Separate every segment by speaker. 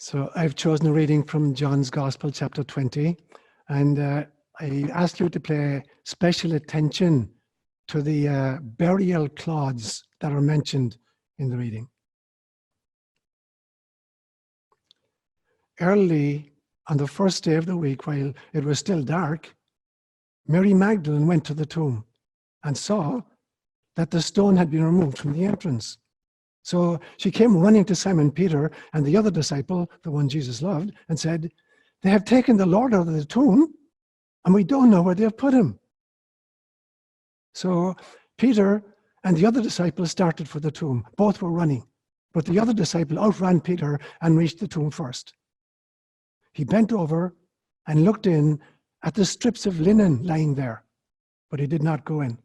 Speaker 1: So I've chosen a reading from John's Gospel, chapter 20, and I ask you to pay special attention to the burial cloths that are mentioned in the reading. Early on the first day of the week, while it was still dark, Mary Magdalene went to the tomb and saw that the stone had been removed from the entrance. So she came running to Simon Peter and the other disciple, the one Jesus loved, and said, "They have taken the Lord out of the tomb, and we don't know where they have put him." So Peter and the other disciple started for the tomb. Both were running, but the other disciple outran Peter and reached the tomb first. He bent over and looked in at the strips of linen lying there, but he did not go in.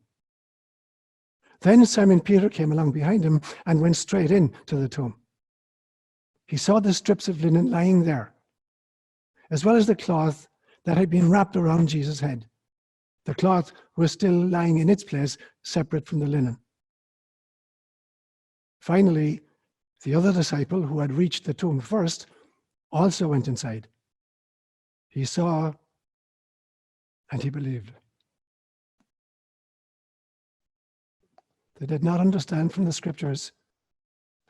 Speaker 1: Then Simon Peter came along behind him and went straight in to the tomb. He saw the strips of linen lying there, as well as the cloth that had been wrapped around Jesus' head. The cloth was still lying in its place, separate from the linen. Finally, the other disciple, who had reached the tomb first, also went inside. He saw and he believed. They did not understand from the scriptures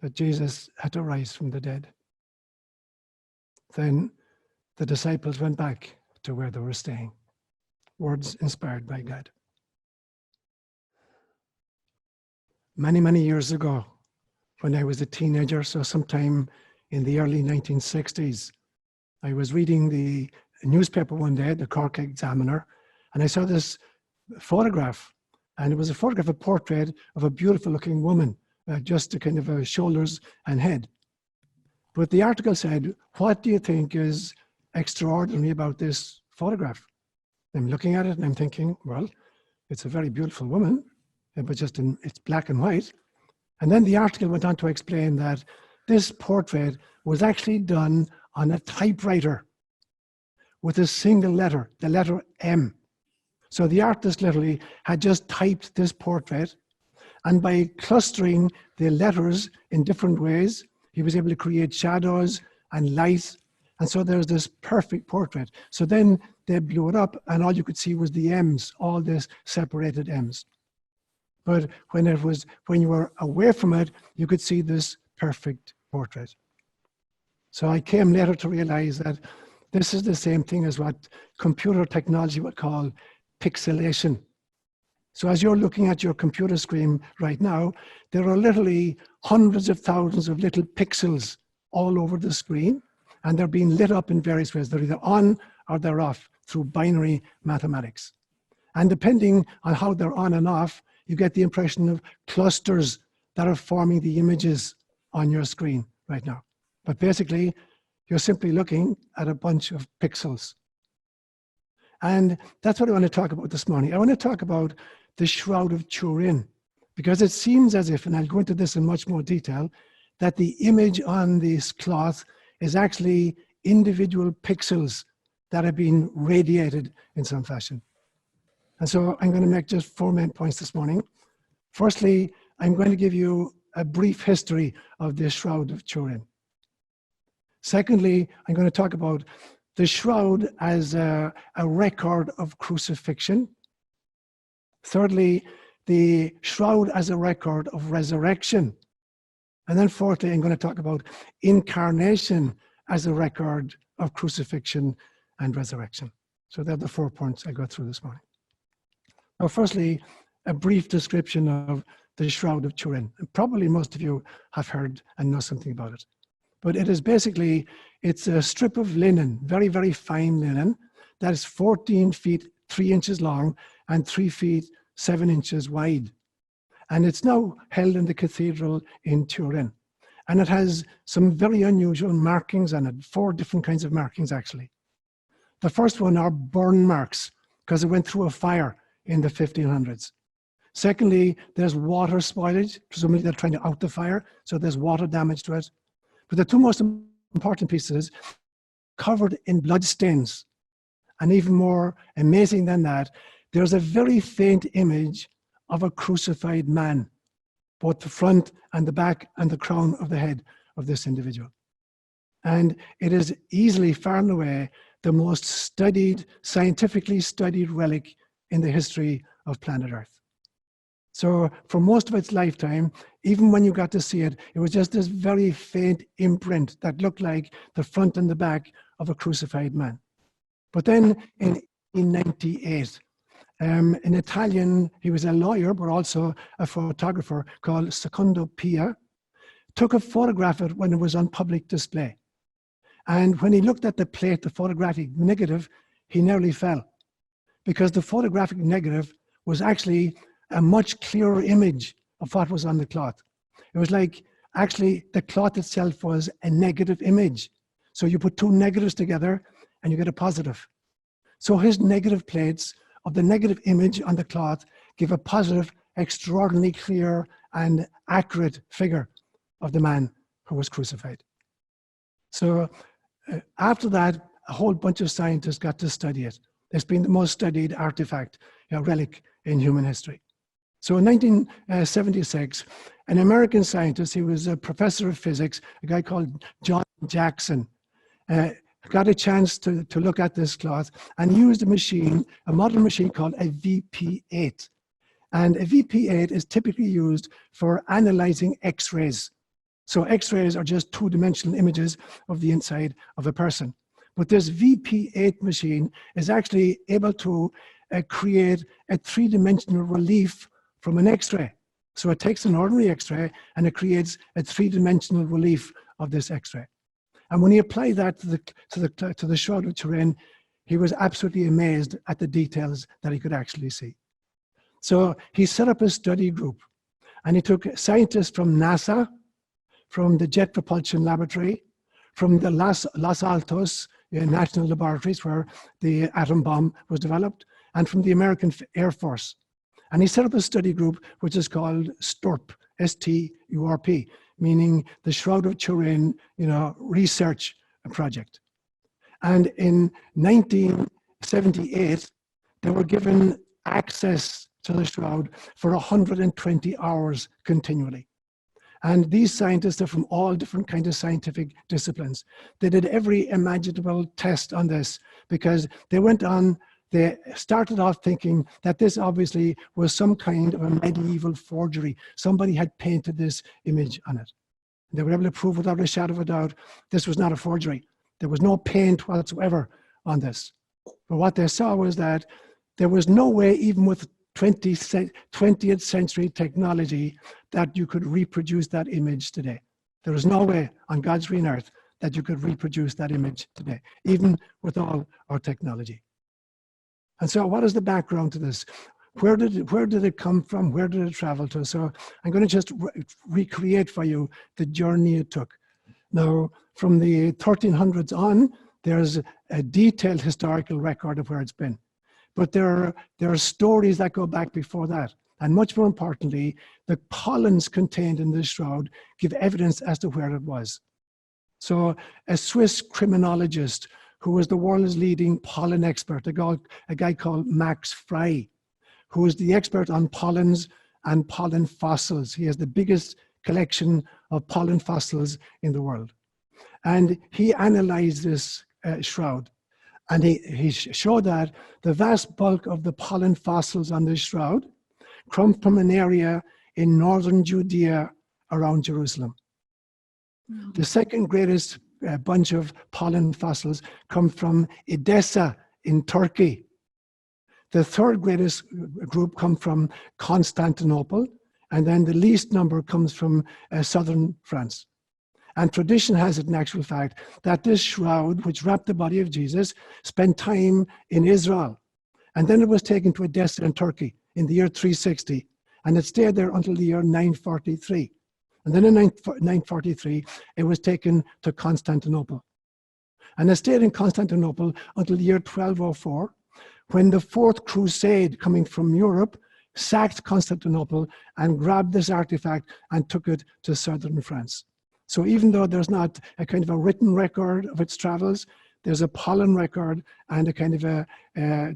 Speaker 1: that Jesus had to rise from the dead. Then the disciples went back to where they were staying. Words inspired by God. Many, many years ago, when I was a teenager, so sometime in the early 1960s, I was reading the newspaper one day, the Cork Examiner, and I saw this photograph. And it was a photograph, a portrait of a beautiful looking woman, just a kind of shoulders and head. But the article said, "What do you think is extraordinary about this photograph?" I'm looking at it and I'm thinking, well, it's a very beautiful woman, but it's black and white. And then the article went on to explain that this portrait was actually done on a typewriter with a single letter, the letter M. So the artist literally had just typed this portrait, and by clustering the letters in different ways, he was able to create shadows and light, and so there's this perfect portrait. So then they blew it up, and all you could see was the M's, all this separated M's. But when you were away from it, you could see this perfect portrait. So I came later to realize that this is the same thing as what computer technology would call pixelation. So as you're looking at your computer screen right now, there are literally hundreds of thousands of little pixels all over the screen, and they're being lit up in various ways. They're either on or they're off through binary mathematics. And depending on how they're on and off, you get the impression of clusters that are forming the images on your screen right now. But basically, you're simply looking at a bunch of pixels. And that's what I want to talk about this morning. I want to talk about the Shroud of Turin, because it seems as if, and I'll go into this in much more detail, that the image on this cloth is actually individual pixels that have been radiated in some fashion. And so I'm going to make just 4 main points this morning. Firstly, I'm going to give you a brief history of the Shroud of Turin. Secondly, I'm going to talk about the shroud as a record of crucifixion. Thirdly, the shroud as a record of resurrection. And then fourthly, I'm going to talk about incarnation as a record of crucifixion and resurrection. So they're the 4 points I go through this morning. Now, firstly, a brief description of the Shroud of Turin. And probably most of you have heard and know something about it. But it is basically, it's a strip of linen, very, very fine linen, that is 14 feet 3 inches long and 3 feet 7 inches wide. And it's now held in the cathedral in Turin. And it has some very unusual markings on it, 4 different kinds of markings actually. The first one are burn marks, because it went through a fire in the 1500s. Secondly, there's water spoilage, presumably they're trying to out the fire, so there's water damage to it. But the 2 most important pieces, covered in blood stains. And even more amazing than that, there's a very faint image of a crucified man, both the front and the back and the crown of the head of this individual. And it is easily, far and away, the most studied, scientifically studied relic in the history of planet Earth. So for most of its lifetime, even when you got to see it, it was just this very faint imprint that looked like the front and the back of a crucified man. But then in 1898, an Italian, he was a lawyer, but also a photographer called Secondo Pia, took a photograph of it when it was on public display. And when he looked at the plate, the photographic negative, he nearly fell, because the photographic negative was actually a much clearer image of what was on the cloth. It was like, actually, the cloth itself was a negative image. So you put two negatives together and you get a positive. So his negative plates of the negative image on the cloth give a positive, extraordinarily clear and accurate figure of the man who was crucified. So after that, a whole bunch of scientists got to study it. It's been the most studied artifact, relic in human history. So in 1976, an American scientist, he was a professor of physics, a guy called John Jackson, got a chance to look at this cloth and used a machine, a modern machine called a VP8. And a VP8 is typically used for analyzing X-rays. So X-rays are just two-dimensional images of the inside of a person. But this VP8 machine is actually able to create a three-dimensional relief from an X-ray. So it takes an ordinary X-ray and it creates a three-dimensional relief of this X-ray. And when he applied that to the Shroud of Turin, he was absolutely amazed at the details that he could actually see. So he set up a study group, and he took scientists from NASA, from the Jet Propulsion Laboratory, from the Los Altos National Laboratories where the atom bomb was developed, and from the American Air Force. And he set up a study group which is called STURP, S-T-U-R-P, meaning the Shroud of Turin, research project. And in 1978, they were given access to the Shroud for 120 hours continually. And these scientists are from all different kinds of scientific disciplines. They did every imaginable test on this because they started off thinking that this obviously was some kind of a medieval forgery. Somebody had painted this image on it. They were able to prove without a shadow of a doubt this was not a forgery. There was no paint whatsoever on this. But what they saw was that there was no way, even with 20th century technology, that you could reproduce that image today. There is no way on God's green earth that you could reproduce that image today, even with all our technology. And so what is the background to this? Where did it come from? Where did it travel to? So I'm going to just recreate for you the journey it took. Now, from the 1300s on, there's a detailed historical record of where it's been. But there are stories that go back before that. And much more importantly, the pollens contained in this shroud give evidence as to where it was. So a Swiss criminologist who was the world's leading pollen expert, a guy called Max Frey, who is the expert on pollens and pollen fossils. He has the biggest collection of pollen fossils in the world. And he analyzed this shroud. And he showed that the vast bulk of the pollen fossils on this shroud come from an area in northern Judea around Jerusalem. The second greatest bunch of pollen fossils come from Edessa in Turkey. The third greatest group come from Constantinople, and then the least number comes from southern France. And tradition has it, in actual fact, that this shroud, which wrapped the body of Jesus, spent time in Israel. And then it was taken to Edessa in Turkey in the year 360, and it stayed there until the year 943. And then in 943, it was taken to Constantinople. And it stayed in Constantinople until the year 1204, when the Fourth Crusade, coming from Europe, sacked Constantinople and grabbed this artifact and took it to southern France. So even though there's not a kind of a written record of its travels, there's a pollen record and a kind of a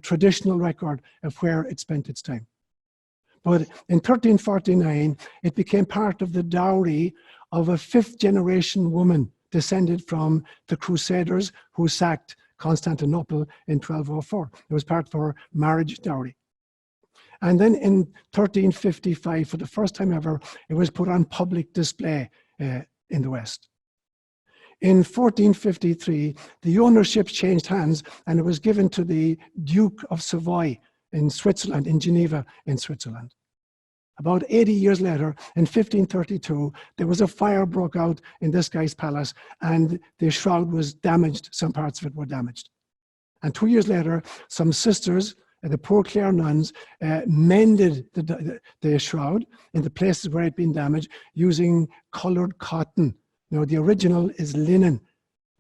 Speaker 1: traditional record of where it spent its time. But in 1349, it became part of the dowry of a fifth-generation woman descended from the Crusaders who sacked Constantinople in 1204. It was part of her marriage dowry. And then in 1355, for the first time ever, it was put on public display in the West. In 1453, the ownership changed hands and it was given to the Duke of Savoy in Switzerland, in Geneva, in Switzerland. About 80 years later, in 1532, there was a fire broke out in this guy's palace and the shroud was damaged. Some parts of it were damaged. And 2 years later, some sisters, the Poor Clare nuns, mended the shroud in the places where it had been damaged using colored cotton. Now, the original is linen,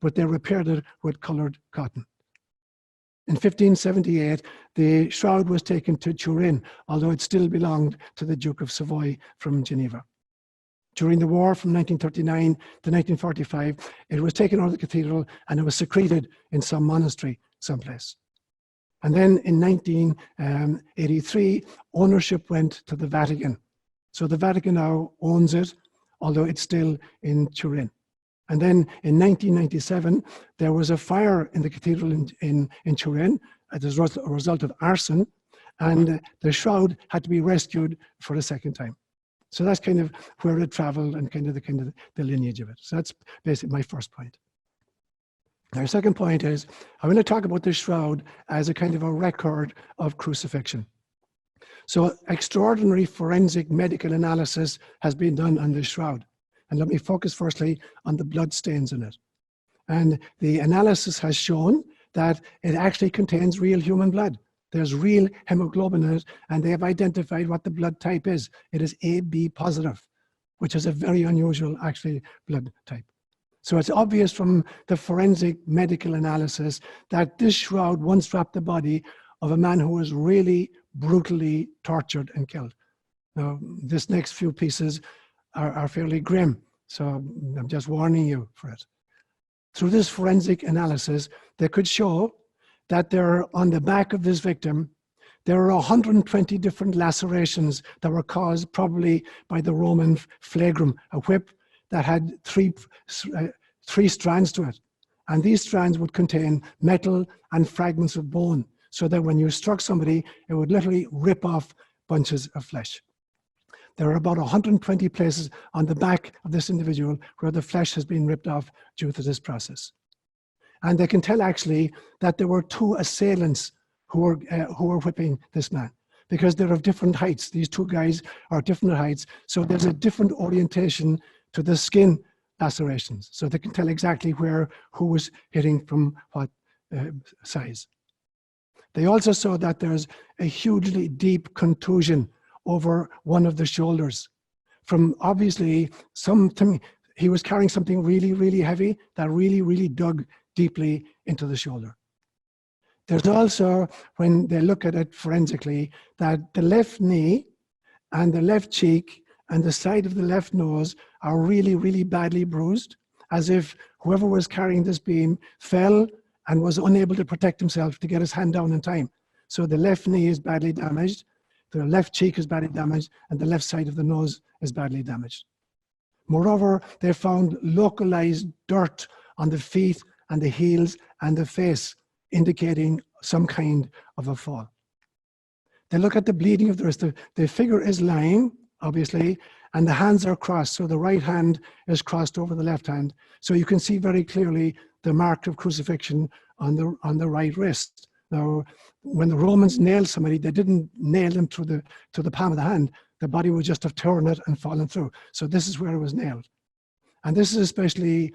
Speaker 1: but they repaired it with colored cotton. In 1578, the shroud was taken to Turin, although it still belonged to the Duke of Savoy from Geneva. During the war from 1939 to 1945, it was taken out of the cathedral and it was secreted in some monastery someplace. And then in 1983, ownership went to the Vatican. So the Vatican now owns it, although it's still in Turin. And then in 1997, there was a fire in the cathedral in Turin as a result of arson, and the shroud had to be rescued for a second time. So that's kind of where it traveled and kind of the lineage of it. So that's basically my first point. Our second point is, I'm going to talk about the shroud as a kind of a record of crucifixion. So extraordinary forensic medical analysis has been done on this shroud. And let me focus firstly on the blood stains in it. And the analysis has shown that it actually contains real human blood. There's real hemoglobin in it, and they have identified what the blood type is. It is AB positive, which is a very unusual, actually, blood type. So it's obvious from the forensic medical analysis that this shroud once wrapped the body of a man who was really brutally tortured and killed. Now, this next few pieces are fairly grim, so I'm just warning you for it. Through this forensic analysis, they could show that on the back of this victim, there are 120 different lacerations that were caused probably by the Roman flagrum, a whip that had three strands to it. And these strands would contain metal and fragments of bone, so that when you struck somebody, it would literally rip off bunches of flesh. There are about 120 places on the back of this individual where the flesh has been ripped off due to this process. And they can tell actually that there were two assailants who were whipping this man, because they're of different heights. These two guys are different heights, so there's a different orientation to the skin lacerations. So they can tell exactly who was hitting from what size. They also saw that there's a hugely deep contusion over one of the shoulders. From obviously he was carrying something really, really heavy that really, really dug deeply into the shoulder. There's also, when they look at it forensically, that the left knee and the left cheek and the side of the left nose are really, really badly bruised, as if whoever was carrying this beam fell and was unable to protect himself to get his hand down in time. So the left knee is badly damaged, the left cheek is badly damaged, and the left side of the nose is badly damaged. Moreover, they found localized dirt on the feet and the heels and the face, indicating some kind of a fall. They look at the bleeding of the wrist. The figure is lying, obviously, and the hands are crossed. So the right hand is crossed over the left hand. So you can see very clearly the mark of crucifixion on the right wrist. Now, when the Romans nailed somebody, they didn't nail them to the palm of the hand. The body would just have torn it and fallen through. So this is where it was nailed. And this is especially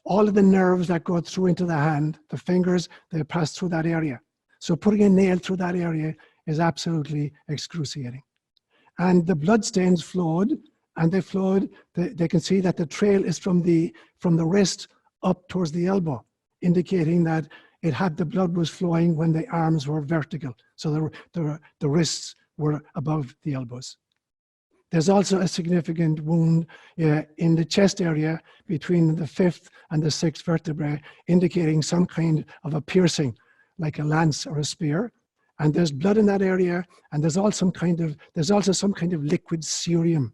Speaker 1: all of the nerves that go through into the hand, the fingers, they pass through that area. So putting a nail through that area is absolutely excruciating. And the blood stains flowed, and they flowed. They can see that the trail is from the wrist up towards the elbow, indicating that the blood was flowing when the arms were vertical. So the wrists were above the elbows. There's also a significant wound in the chest area between the 5th and the 6th vertebrae, indicating some kind of a piercing, like a lance or a spear. And there's blood in that area, and there's also some kind of liquid serum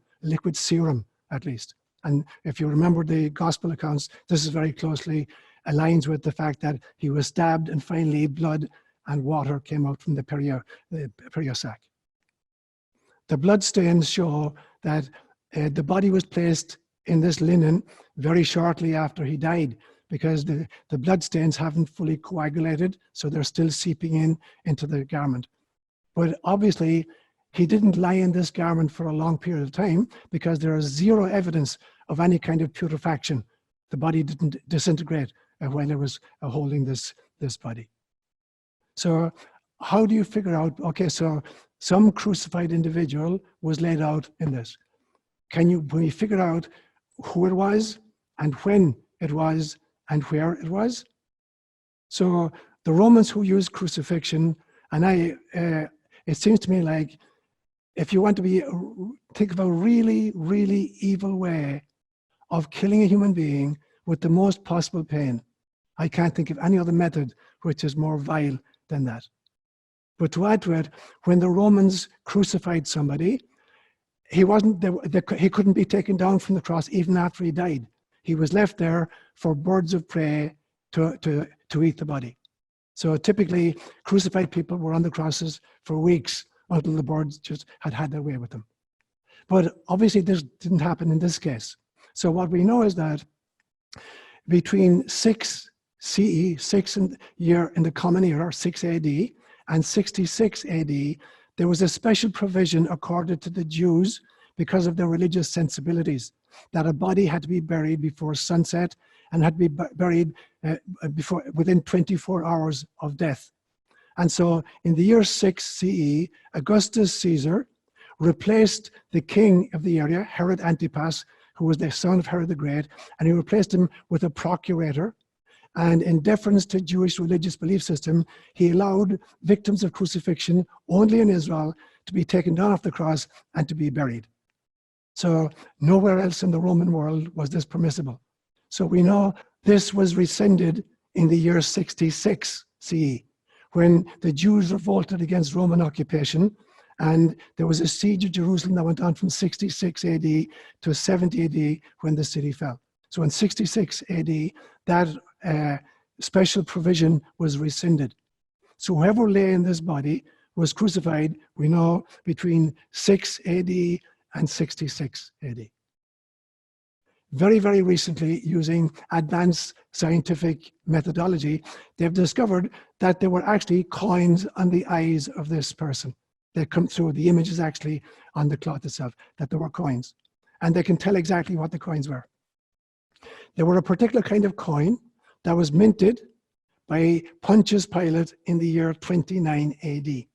Speaker 1: at least. And if you remember the gospel accounts, this is very closely aligns with the fact that he was stabbed and finally blood and water came out from the periosac. The blood stains show that the body was placed in this linen very shortly after he died, because the blood stains haven't fully coagulated, so they're still seeping into the garment. But obviously, he didn't lie in this garment for a long period of time, because there is zero evidence of any kind of putrefaction. The body didn't disintegrate when it was holding this body. So how do you figure out, okay, so some crucified individual was laid out in this. When you figure out who it was and when it was and where it was? So the Romans who used crucifixion, and it seems to me like if you want to think of a really, really evil way of killing a human being with the most possible pain, I can't think of any other method which is more vile than that. But to add to it, when the Romans crucified somebody, he couldn't be taken down from the cross even after he died. He was left there for birds of prey to eat the body. So typically, crucified people were on the crosses for weeks until the birds just had their way with them. But obviously, this didn't happen in this case. So what we know is that between 6 CE, 6 in the Common Era, 6 AD, and 66 AD, there was a special provision accorded to the Jews because of their religious sensibilities, that a body had to be buried before sunset and had to be buried within 24 hours of death. And so in the year 6 CE, Augustus Caesar replaced the king of the area, Herod Antipas, who was the son of Herod the Great, and he replaced him with a procurator. And in deference to Jewish religious belief system, he allowed victims of crucifixion only in Israel to be taken down off the cross and to be buried. So nowhere else in the Roman world was this permissible. So we know this was rescinded in the year 66 CE, when the Jews revolted against Roman occupation, and there was a siege of Jerusalem that went on from 66 AD to 70 AD when the city fell. So in 66 AD, that special provision was rescinded. So whoever lay in this body was crucified, we know, between 6 AD and 66 AD. Very, very recently, using advanced scientific methodology, they've discovered that there were actually coins on the eyes of this person. They come through, the image is actually on the cloth itself, that there were coins. And they can tell exactly what the coins were. There were a particular kind of coin that was minted by Pontius Pilate in the year 29 AD.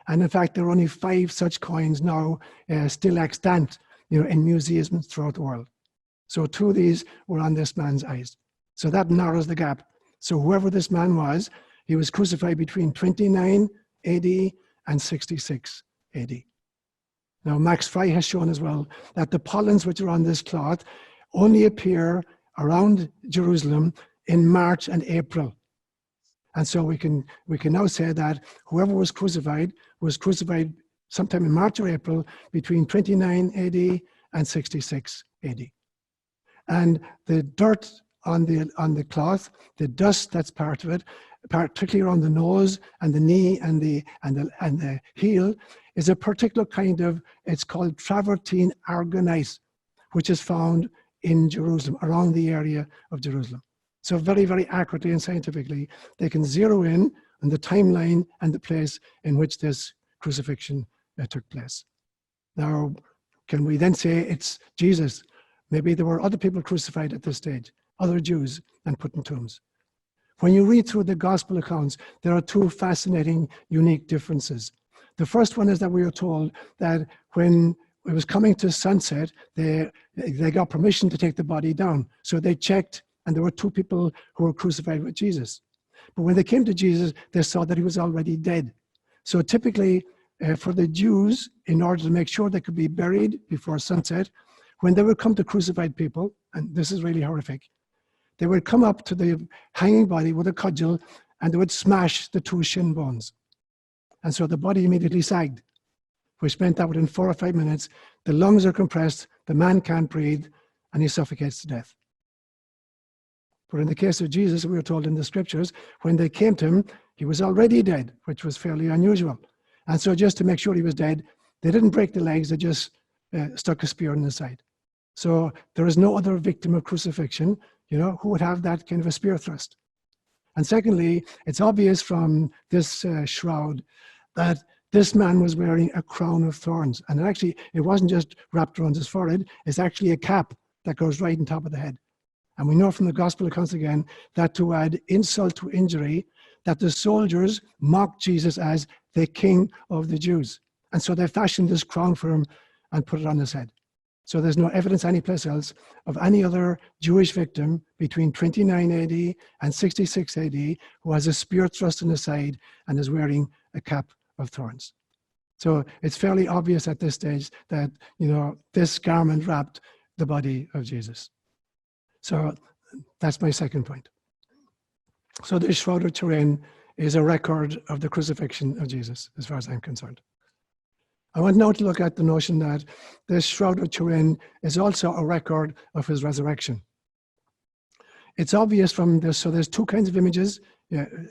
Speaker 1: And in fact, there are only 5 such coins now still extant, in museums throughout the world. So 2 of these were on this man's eyes. So that narrows the gap. So whoever this man was, he was crucified between 29 AD and 66 AD. Now, Max Fry has shown as well that the pollens which are on this cloth only appear around Jerusalem in March and April. And so we can now say that whoever was crucified sometime in March or April between 29 AD and 66 AD. And the dirt on the cloth, the dust that's part of it, particularly around the nose and the knee and the heel, is a particular kind of, it's called travertine aragonite, which is found in Jerusalem, around the area of Jerusalem. So very, very accurately and scientifically, they can zero in on the timeline and the place in which this crucifixion took place. Now, can we then say it's Jesus? Maybe there were other people crucified at this stage, other Jews, and put in tombs. When you read through the gospel accounts, there are 2 fascinating, unique differences. The first one is that we are told that when it was coming to sunset, they got permission to take the body down. So they checked, and there were 2 people who were crucified with Jesus. But when they came to Jesus, they saw that he was already dead. So typically, for the Jews, in order to make sure they could be buried before sunset, when they would come to crucified people, and this is really horrific, they would come up to the hanging body with a cudgel and they would smash the 2 shin bones. And so the body immediately sagged, which meant that within 4 or 5 minutes, the lungs are compressed, the man can't breathe, and he suffocates to death. But in the case of Jesus, we are told in the scriptures, when they came to him, he was already dead, which was fairly unusual. And so just to make sure he was dead, they didn't break the legs, they just stuck a spear in the side. So there is no other victim of crucifixion, who would have that kind of a spear thrust. And secondly, it's obvious from this shroud that this man was wearing a crown of thorns. And actually, it wasn't just wrapped around his forehead, it's actually a cap that goes right on top of the head. And we know from the gospel accounts again that to add insult to injury, that the soldiers mocked Jesus as the King of the Jews. And so they fashioned this crown for him and put it on his head. So there's no evidence anyplace else of any other Jewish victim between 29 AD and 66 AD who has a spear thrust in the side and is wearing a cap of thorns. So it's fairly obvious at this stage that, this garment wrapped the body of Jesus. So that's my second point. So the Shroud of Turin is a record of the crucifixion of Jesus, as far as I'm concerned. I want now to look at the notion that this Shroud of Turin is also a record of his resurrection. It's obvious from this, so there's two kinds of images.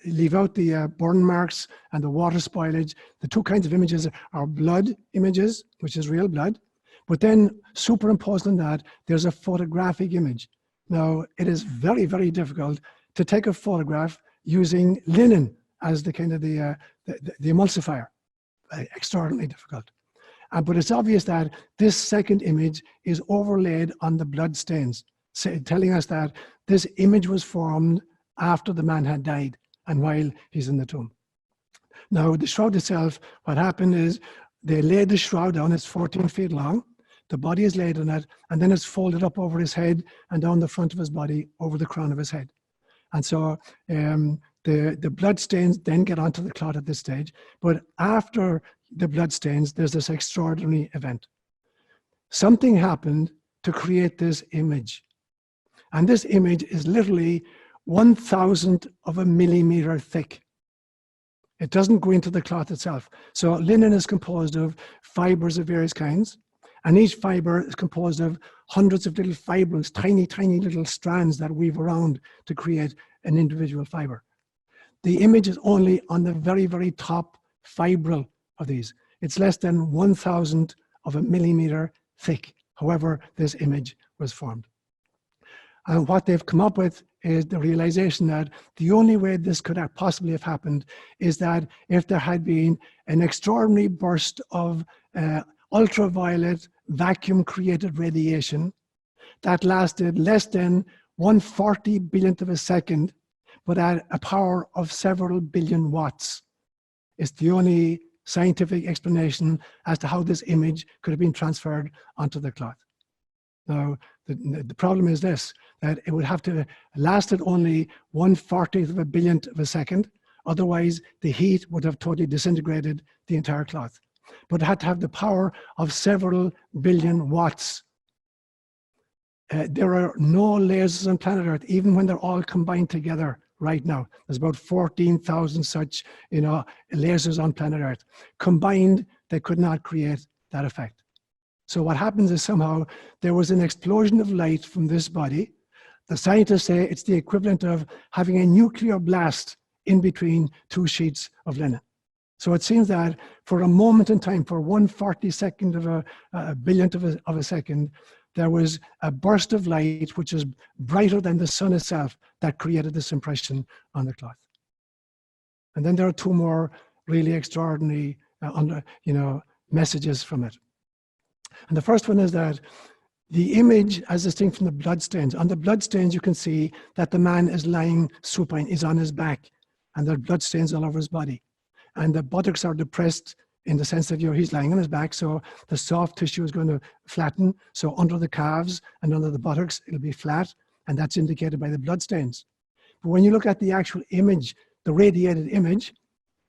Speaker 1: Leave out the burn marks and the water spoilage. The two kinds of images are blood images, which is real blood, but then superimposed on that, there's a photographic image. Now, it is very, very difficult to take a photograph using linen as the kind of the emulsifier. Extraordinarily difficult. But it's obvious that this second image is overlaid on the blood stains, telling us that this image was formed after the man had died and while he's in the tomb. Now, the shroud itself, what happened is they laid the shroud down, it's 14 feet long, the body is laid on it, and then it's folded up over his head and down the front of his body over the crown of his head. And so the blood stains then get onto the cloth at this stage, but after the blood stains, there's this extraordinary event. Something happened to create this image. And this image is literally 1,000th of a millimeter thick. It doesn't go into the cloth itself. So linen is composed of fibers of various kinds, and each fiber is composed of hundreds of little fibrils, tiny, tiny little strands that weave around to create an individual fiber. The image is only on the very, very top fibril of these. It's less than 1,000th of a millimeter thick. However, this image was formed. And what they've come up with is the realization that the only way this could have possibly have happened is that if there had been an extraordinary burst of ultraviolet vacuum-created radiation that lasted less than 1/40 billionth of a second, but at a power of several billion watts. It's the only scientific explanation as to how this image could have been transferred onto the cloth. Now, the problem is this, that it would have to have lasted only 1/40th of a billionth of a second. Otherwise, the heat would have totally disintegrated the entire cloth. But it had to have the power of several billion watts. There are no lasers on planet Earth, even when they're all combined together right now. There's about 14,000 such, lasers on planet Earth. Combined, they could not create that effect. So what happens is somehow there was an explosion of light from this body. The scientists say it's the equivalent of having a nuclear blast in between two sheets of linen. So it seems that for a moment in time, for 1/42nd of a billionth of a second, there was a burst of light which is brighter than the sun itself that created this impression on the cloth. And then there are two more really extraordinary messages from it. And the first one is that the image, as distinct from the bloodstains, on the bloodstains you can see that the man is lying supine, is on his back, and there are bloodstains all over his body. And the buttocks are depressed in the sense that he's lying on his back, so the soft tissue is going to flatten. So under the calves and under the buttocks, it'll be flat, and that's indicated by the bloodstains. But when you look at the actual image, the radiated image,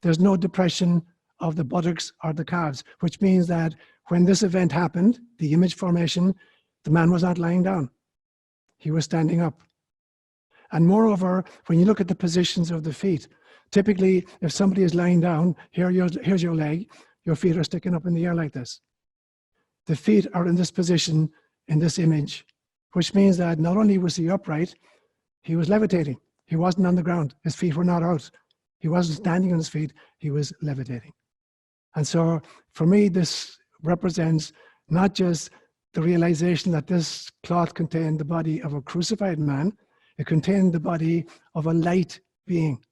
Speaker 1: there's no depression of the buttocks or the calves, which means that when this event happened, the image formation, the man was not lying down. He was standing up. And moreover, when you look at the positions of the feet, typically, if somebody is lying down, here's your leg, your feet are sticking up in the air like this. The feet are in this position in this image which means that not only was he upright, he was levitating. He wasn't on the ground. His feet were not out. He wasn't standing on his feet. He was levitating. And so for me, this represents not just the realization that this cloth contained the body of a crucified man, it contained the body of a light being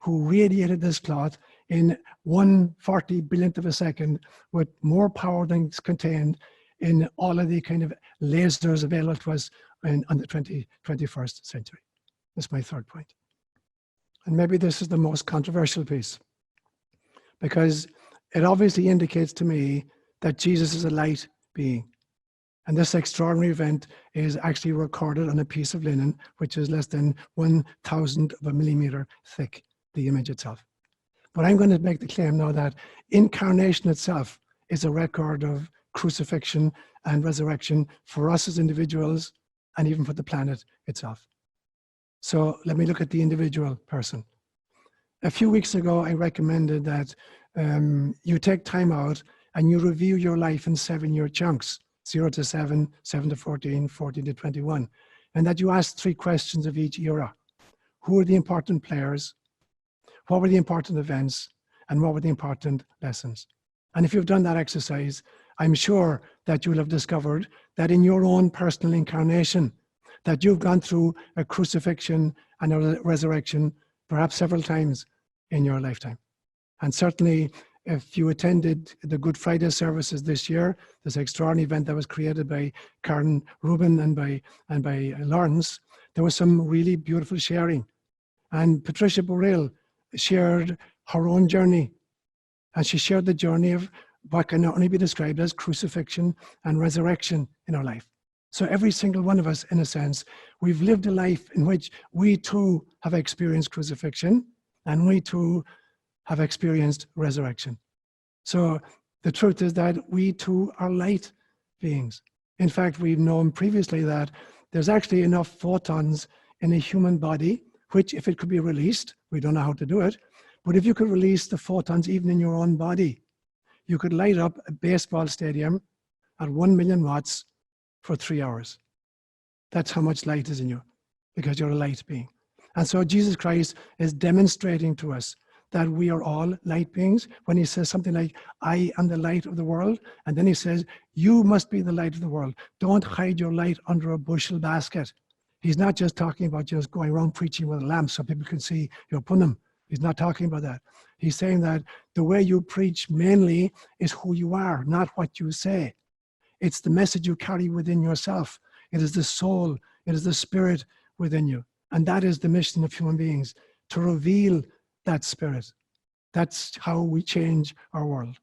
Speaker 1: who radiated this cloth in 1/40 billionth of a second with more power than is contained in all of the kind of lasers available to us on the 21st century. That's my third point. And maybe this is the most controversial piece, because it obviously indicates to me that Jesus is a light being. And this extraordinary event is actually recorded on a piece of linen, which is less than 1,000th of a millimeter thick, the image itself. But I'm going to make the claim now that incarnation itself is a record of crucifixion and resurrection for us as individuals and even for the planet itself. So let me look at the individual person. A few weeks ago, I recommended that you take time out and you review your life in 7-year chunks, 0 to 7, 7 to 14, 14 to 21, and that you ask 3 questions of each era. Who are the important players? What were the important events? And what were the important lessons? And if you've done that exercise, I'm sure that you'll have discovered that in your own personal incarnation, that you've gone through a crucifixion and a resurrection perhaps several times in your lifetime. And certainly, if you attended the Good Friday services this year, this extraordinary event that was created by Karen Rubin and by Lawrence, there was some really beautiful sharing. And Patricia Burrell shared her own journey. And she shared the journey of what can only be described as crucifixion and resurrection in our life. So every single one of us, in a sense, we've lived a life in which we too have experienced crucifixion and we too have experienced resurrection. So the truth is that we too are light beings. In fact, we've known previously that there's actually enough photons in a human body, which if it could be released, we don't know how to do it, but if you could release the photons even in your own body, you could light up a baseball stadium at 1 million watts for 3 hours. That's how much light is in you, because you're a light being. And so Jesus Christ is demonstrating to us that we are all light beings when he says something like, I am the light of the world. And then he says, you must be the light of the world. Don't hide your light under a bushel basket. He's not just talking about just going around preaching with a lamp so people can see your punim. He's not talking about that. He's saying that the way you preach mainly is who you are, not what you say. It's the message you carry within yourself. It is the soul. It is the spirit within you. And that is the mission of human beings, to reveal that spirit. That's how we change our world.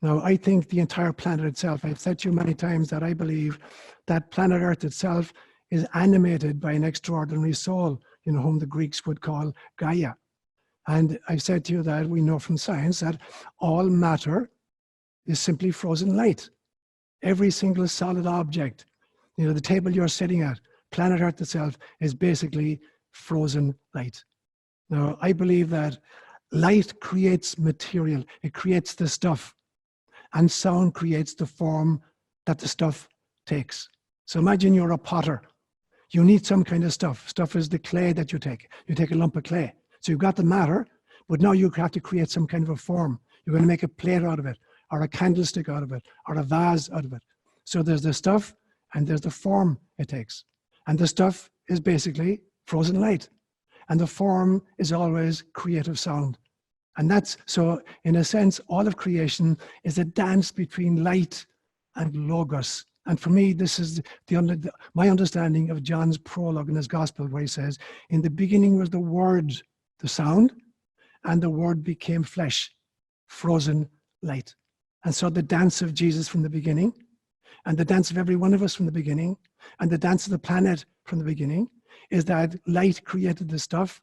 Speaker 1: Now, I think the entire planet itself, I've said to you many times that I believe that planet Earth itself is animated by an extraordinary soul, whom the Greeks would call Gaia. And I've said to you that we know from science that all matter is simply frozen light. Every single solid object, the table you're sitting at, planet Earth itself is basically frozen light. Now, I believe that light creates material. It creates the stuff. And sound creates the form that the stuff takes. So imagine you're a potter. You need some kind of stuff. Stuff is the clay that you take. You take a lump of clay. So you've got the matter, but now you have to create some kind of a form. You're going to make a plate out of it, or a candlestick out of it, or a vase out of it. So there's the stuff, and there's the form it takes. And the stuff is basically frozen light. And the form is always creative sound. And that's, so in a sense, all of creation is a dance between light and logos. And for me, this is my understanding of John's prologue in his gospel, where he says, in the beginning was the word, the sound, and the word became flesh, frozen light. And so the dance of Jesus from the beginning, and the dance of every one of us from the beginning, and the dance of the planet from the beginning, is that light created the stuff,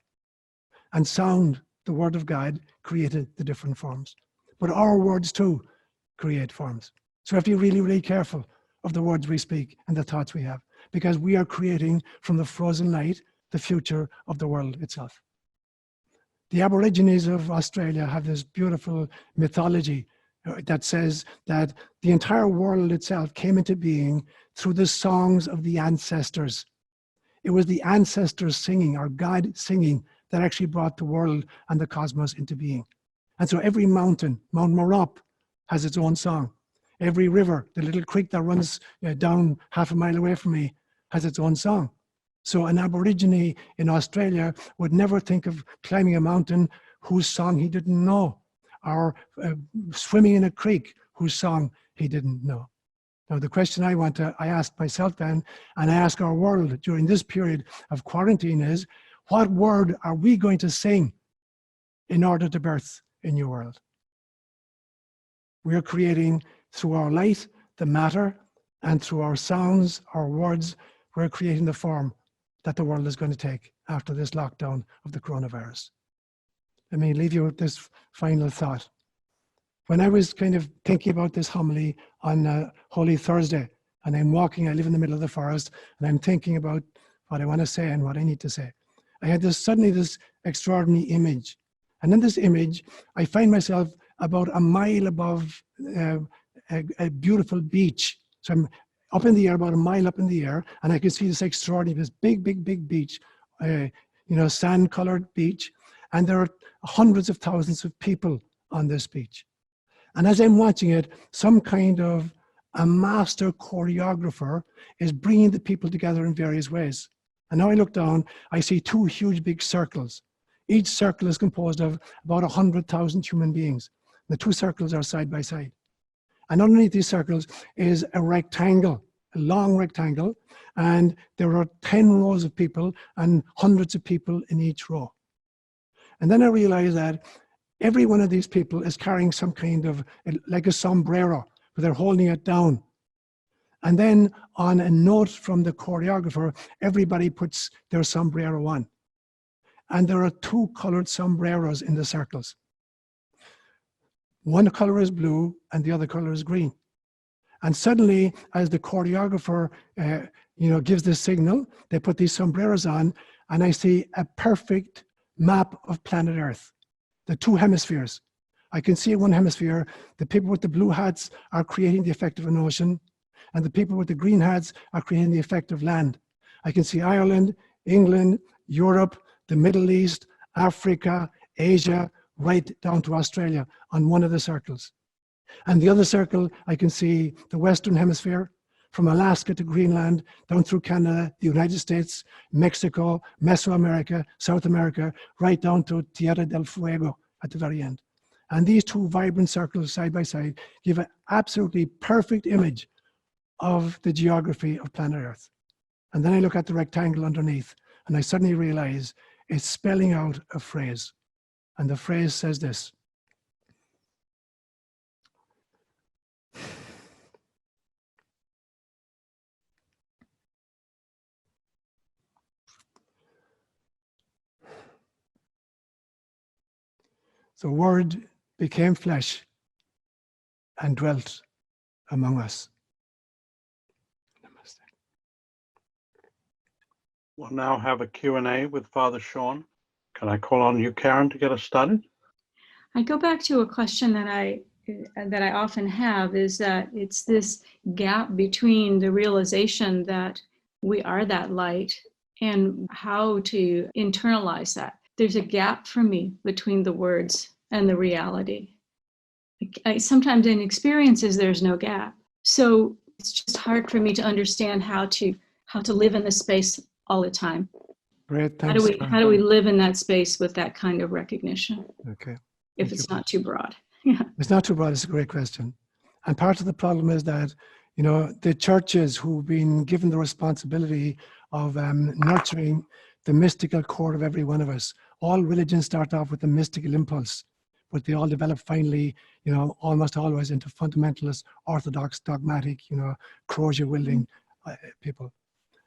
Speaker 1: and sound, the word of God, created the different forms. But our words too create forms. So we have to be really, really careful of the words we speak and the thoughts we have, because we are creating from the frozen light the future of the world itself. The Aborigines of Australia have this beautiful mythology that says that the entire world itself came into being through the songs of the ancestors. It was the ancestors singing, or God singing, that actually brought the world and the cosmos into being. And so every mountain, Mount Morop, has its own song. Every river, the little creek that runs down half a mile away from me, has its own song. So an Aborigine in Australia would never think of climbing a mountain whose song he didn't know, or swimming in a creek whose song he didn't know. Now, the question I ask myself then, and I ask our world during this period of quarantine is, what word are we going to sing in order to birth a new world? We are creating through our light, the matter, and through our sounds, our words, we're creating the form that the world is going to take after this lockdown of the coronavirus. Let me leave you with this final thought. When I was kind of thinking about this homily on Holy Thursday, and I'm walking, I live in the middle of the forest, and I'm thinking about what I want to say and what I need to say, I had suddenly this extraordinary image. And in this image, I find myself about a mile above a beautiful beach. So I'm up in the air, about a mile up in the air, and I can see this extraordinary, this big beach, sand-colored beach, and there are hundreds of thousands of people on this beach. And as I'm watching it, some kind of a master choreographer is bringing the people together in various ways. And now I look down, I see two huge big circles. Each circle is composed of about 100,000 human beings. The two circles are side by side. And underneath these circles is a rectangle, a long rectangle, and there are 10 rows of people and hundreds of people in each row. And then I realized that every one of these people is carrying some kind of, like a sombrero, but they're holding it down. And then on a note from the choreographer, everybody puts their sombrero on. And there are two colored sombreros in the circles. One color is blue and the other color is green. And suddenly, as the choreographer gives this signal, they put these sombreros on, and I see a perfect map of planet Earth, the two hemispheres. I can see in one hemisphere, the people with the blue hats are creating the effect of an ocean, and the people with the green hats are creating the effect of land. I can see Ireland, England, Europe, the Middle East, Africa, Asia, right down to Australia on one of the circles. And the other circle, I can see the Western Hemisphere, from Alaska to Greenland, down through Canada, the United States, Mexico, Mesoamerica, South America, right down to Tierra del Fuego at the very end. And these two vibrant circles side by side give an absolutely perfect image of the geography of planet Earth. And then I look at the rectangle underneath, and I suddenly realize it's spelling out a phrase. And the phrase says this: the Word became flesh and dwelt among us. Namaste.
Speaker 2: We'll now have a Q&A with Father Seán. Can I call on you, Karen, to get us started?
Speaker 3: I go back to a question that I often have, is that it's this gap between the realization that we are that light and how to internalize that. There's a gap for me between the words and the reality. Sometimes in experiences, there's no gap. So it's just hard for me to understand how to live in the space all the time.
Speaker 1: Great, thanks.
Speaker 3: How do we live in that space with that kind of recognition?
Speaker 1: Okay.
Speaker 3: If it's not too broad. Yeah.
Speaker 1: It's not too broad, it's a great question. And part of the problem is that, the churches who've been given the responsibility of nurturing the mystical core of every one of us. All religions start off with a mystical impulse, but they all develop finally, almost always into fundamentalist, orthodox, dogmatic, crozier-wielding people.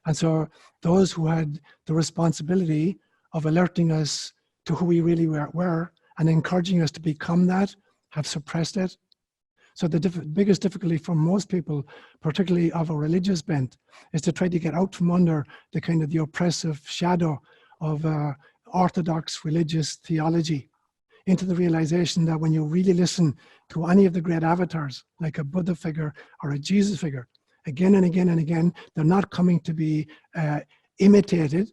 Speaker 1: And so those who had the responsibility of alerting us to who we really were and encouraging us to become that have suppressed it. So the biggest difficulty for most people, particularly of a religious bent, is to try to get out from under the kind of the oppressive shadow of orthodox religious theology into the realization that when you really listen to any of the great avatars, like a Buddha figure or a Jesus figure, again and again and again, they're not coming to be imitated.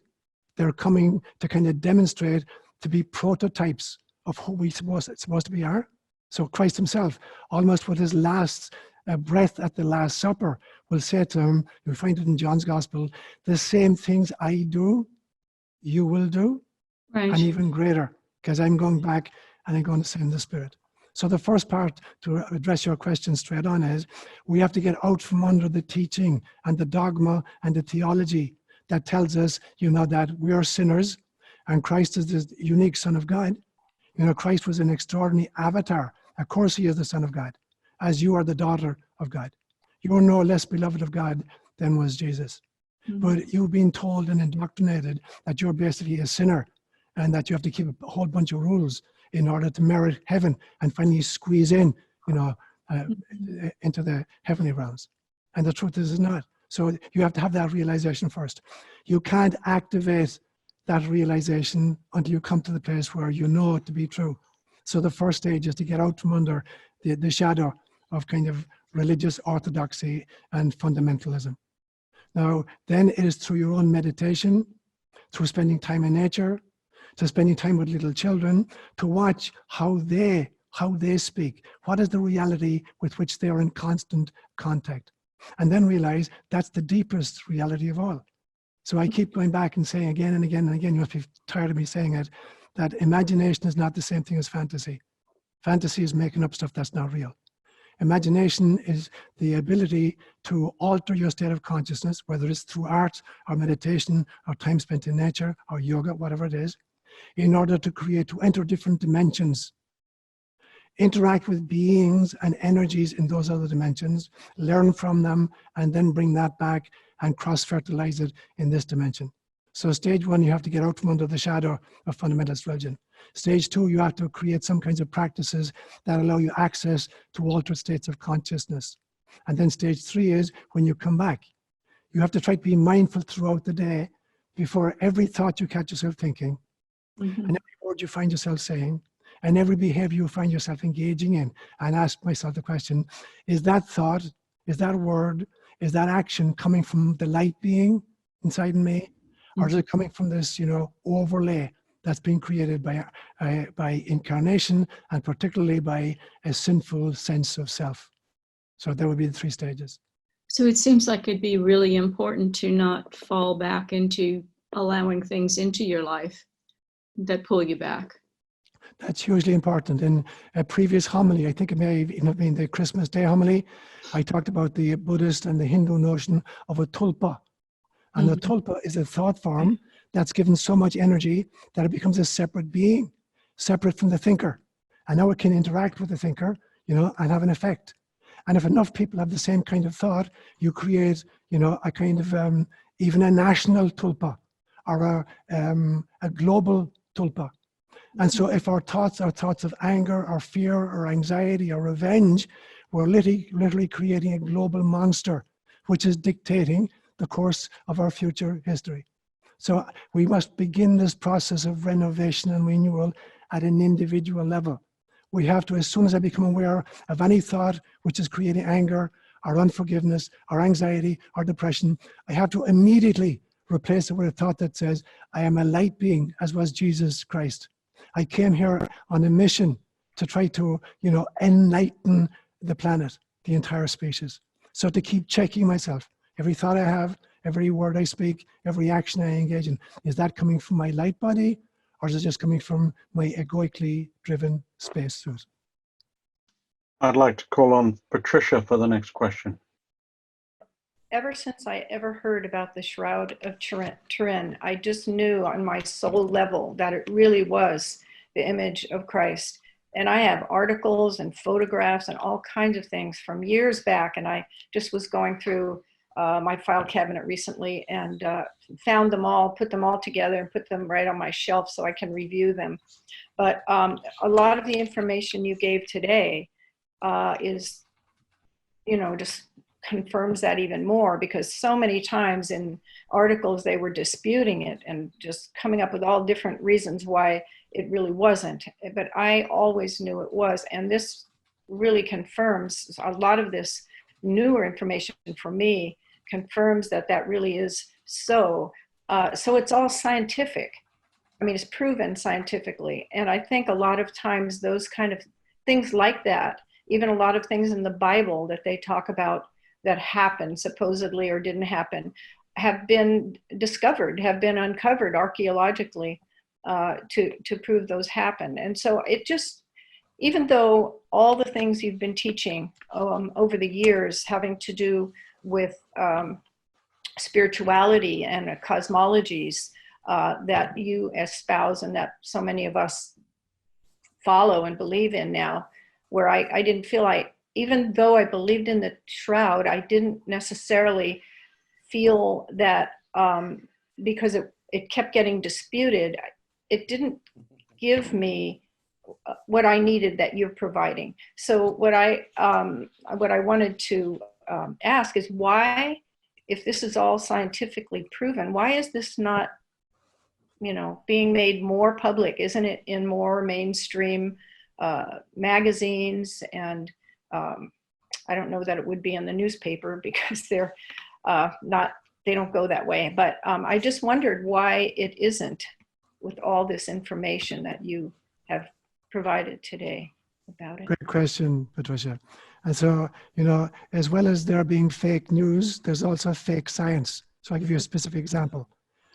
Speaker 1: They're coming to kind of demonstrate, to be prototypes of who we supposed to be are. So Christ himself, almost with his last breath at the Last Supper, will say to him, you find it in John's Gospel, the same things I do, you will do,
Speaker 3: Right.
Speaker 1: and even greater, because I'm going back and I'm going to send the Spirit. So the first part, to address your question straight on, is we have to get out from under the teaching and the dogma and the theology that tells us, that we are sinners and Christ is the unique Son of God. Christ was an extraordinary avatar. Of course he is the Son of God, as you are the daughter of God. You are no less beloved of God than was Jesus.
Speaker 3: Mhm.
Speaker 1: But you've been told and indoctrinated that you're basically a sinner and that you have to keep a whole bunch of rules in order to merit heaven and finally squeeze in, into the heavenly realms. And the truth is not. So you have to have that realization first. You can't activate that realization until you come to the place where you know it to be true. So the first stage is to get out from under the shadow of kind of religious orthodoxy and fundamentalism. Now, then it is through your own meditation, through spending time in nature, to spending time with little children, to watch how they speak. What is the reality with which they are in constant contact? And then realize that's the deepest reality of all. So I keep going back and saying again and again and again, you must be tired of me saying it, that imagination is not the same thing as fantasy. Fantasy is making up stuff that's not real. Imagination is the ability to alter your state of consciousness, whether it's through art or meditation or time spent in nature or yoga, whatever it is, in order to enter different dimensions, interact with beings and energies in those other dimensions, learn from them, and then bring that back and cross-fertilize it in this dimension. So stage one, you have to get out from under the shadow of fundamentalist religion. Stage two, you have to create some kinds of practices that allow you access to altered states of consciousness. And then stage three is when you come back. You have to try to be mindful throughout the day before every thought you catch yourself thinking,
Speaker 3: Mhm.
Speaker 1: and every word you find yourself saying, and every behavior you find yourself engaging in, and ask myself the question, is that thought, is that word, is that action coming from the light being inside me? Or is it coming from this, overlay that's been created by incarnation and particularly by a sinful sense of self? So there would be the three stages.
Speaker 3: So it seems like it'd be really important to not fall back into allowing things into your life that pull you back.
Speaker 1: That's hugely important. In a previous homily, I think it may even have been the Christmas Day homily, I talked about the Buddhist and the Hindu notion of a tulpa. And the tulpa is a thought form that's given so much energy that it becomes a separate being, separate from the thinker. And now it can interact with the thinker, and have an effect. And if enough people have the same kind of thought, you create, a kind of, even a national tulpa or a global tulpa. And so if our thoughts are thoughts of anger or fear or anxiety or revenge, we're literally creating a global monster, which is dictating the course of our future history. So we must begin this process of renovation and renewal at an individual level. We have to, as soon as I become aware of any thought which is creating anger or unforgiveness or anxiety or depression, I have to immediately replace it with a thought that says, I am a light being, as was Jesus Christ. I came here on a mission to try to, enlighten the planet, the entire species. So to keep checking myself, every thought I have, every word I speak, every action I engage in, is that coming from my light body, or is it just coming from my egoically driven spacesuit?
Speaker 2: I'd like to call on Patricia for the next question.
Speaker 4: Ever since I ever heard about the Shroud of Turin, I just knew on my soul level that it really was the image of Christ. And I have articles and photographs and all kinds of things from years back. And I just was going through my file cabinet recently and found them all, put them all together and put them right on my shelf so I can review them. But a lot of the information you gave today is, just confirms that even more, because so many times in articles they were disputing it and just coming up with all different reasons why it really wasn't. But I always knew it was. And this really confirms a lot of this newer information for me, confirms that that really is so. So it's all scientific. I mean, it's proven scientifically. And I think a lot of times those kind of things like that, even a lot of things in the Bible that they talk about that happened supposedly or didn't happen, have been discovered, have been uncovered archaeologically to prove those happened. And so it just, even though all the things you've been teaching over the years having to do with spirituality and cosmologies that you espouse and that so many of us follow and believe in now, where I didn't feel even though I believed in the shroud, I didn't necessarily feel that because it kept getting disputed, it didn't give me what I needed that you're providing. So what I wanted to ask is, why, if this is all scientifically proven, why is this not, being made more public? Isn't it in more mainstream magazines? And I don't know that it would be in the newspaper because they're they don't go that way. But I just wondered why it isn't, with all this information that you have provided today about it.
Speaker 1: Great question, Patricia. And so, as well as there being fake news, there's also fake science. So I'll give you a specific example.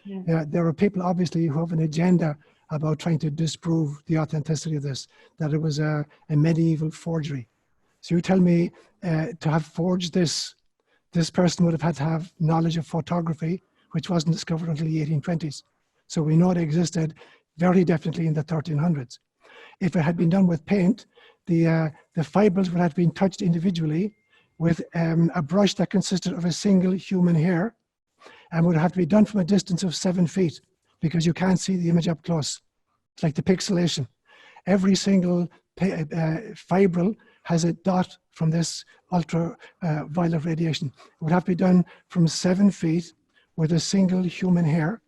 Speaker 1: Yeah. There are people obviously who have an agenda about trying to disprove the authenticity of this, that it was a medieval forgery. So you tell me to have forged this person would have had to have knowledge of photography, which wasn't discovered until the 1820s. So we know it existed very definitely in the 1300s. If it had been done with paint, the fibrils would have been touched individually with a brush that consisted of a single human hair, and would have to be done from a distance of 7 feet, because you can't see the image up close. It's like the pixelation. Every single fibril has a dot from this ultraviolet radiation. It would have to be done from 7 feet with a single human hair.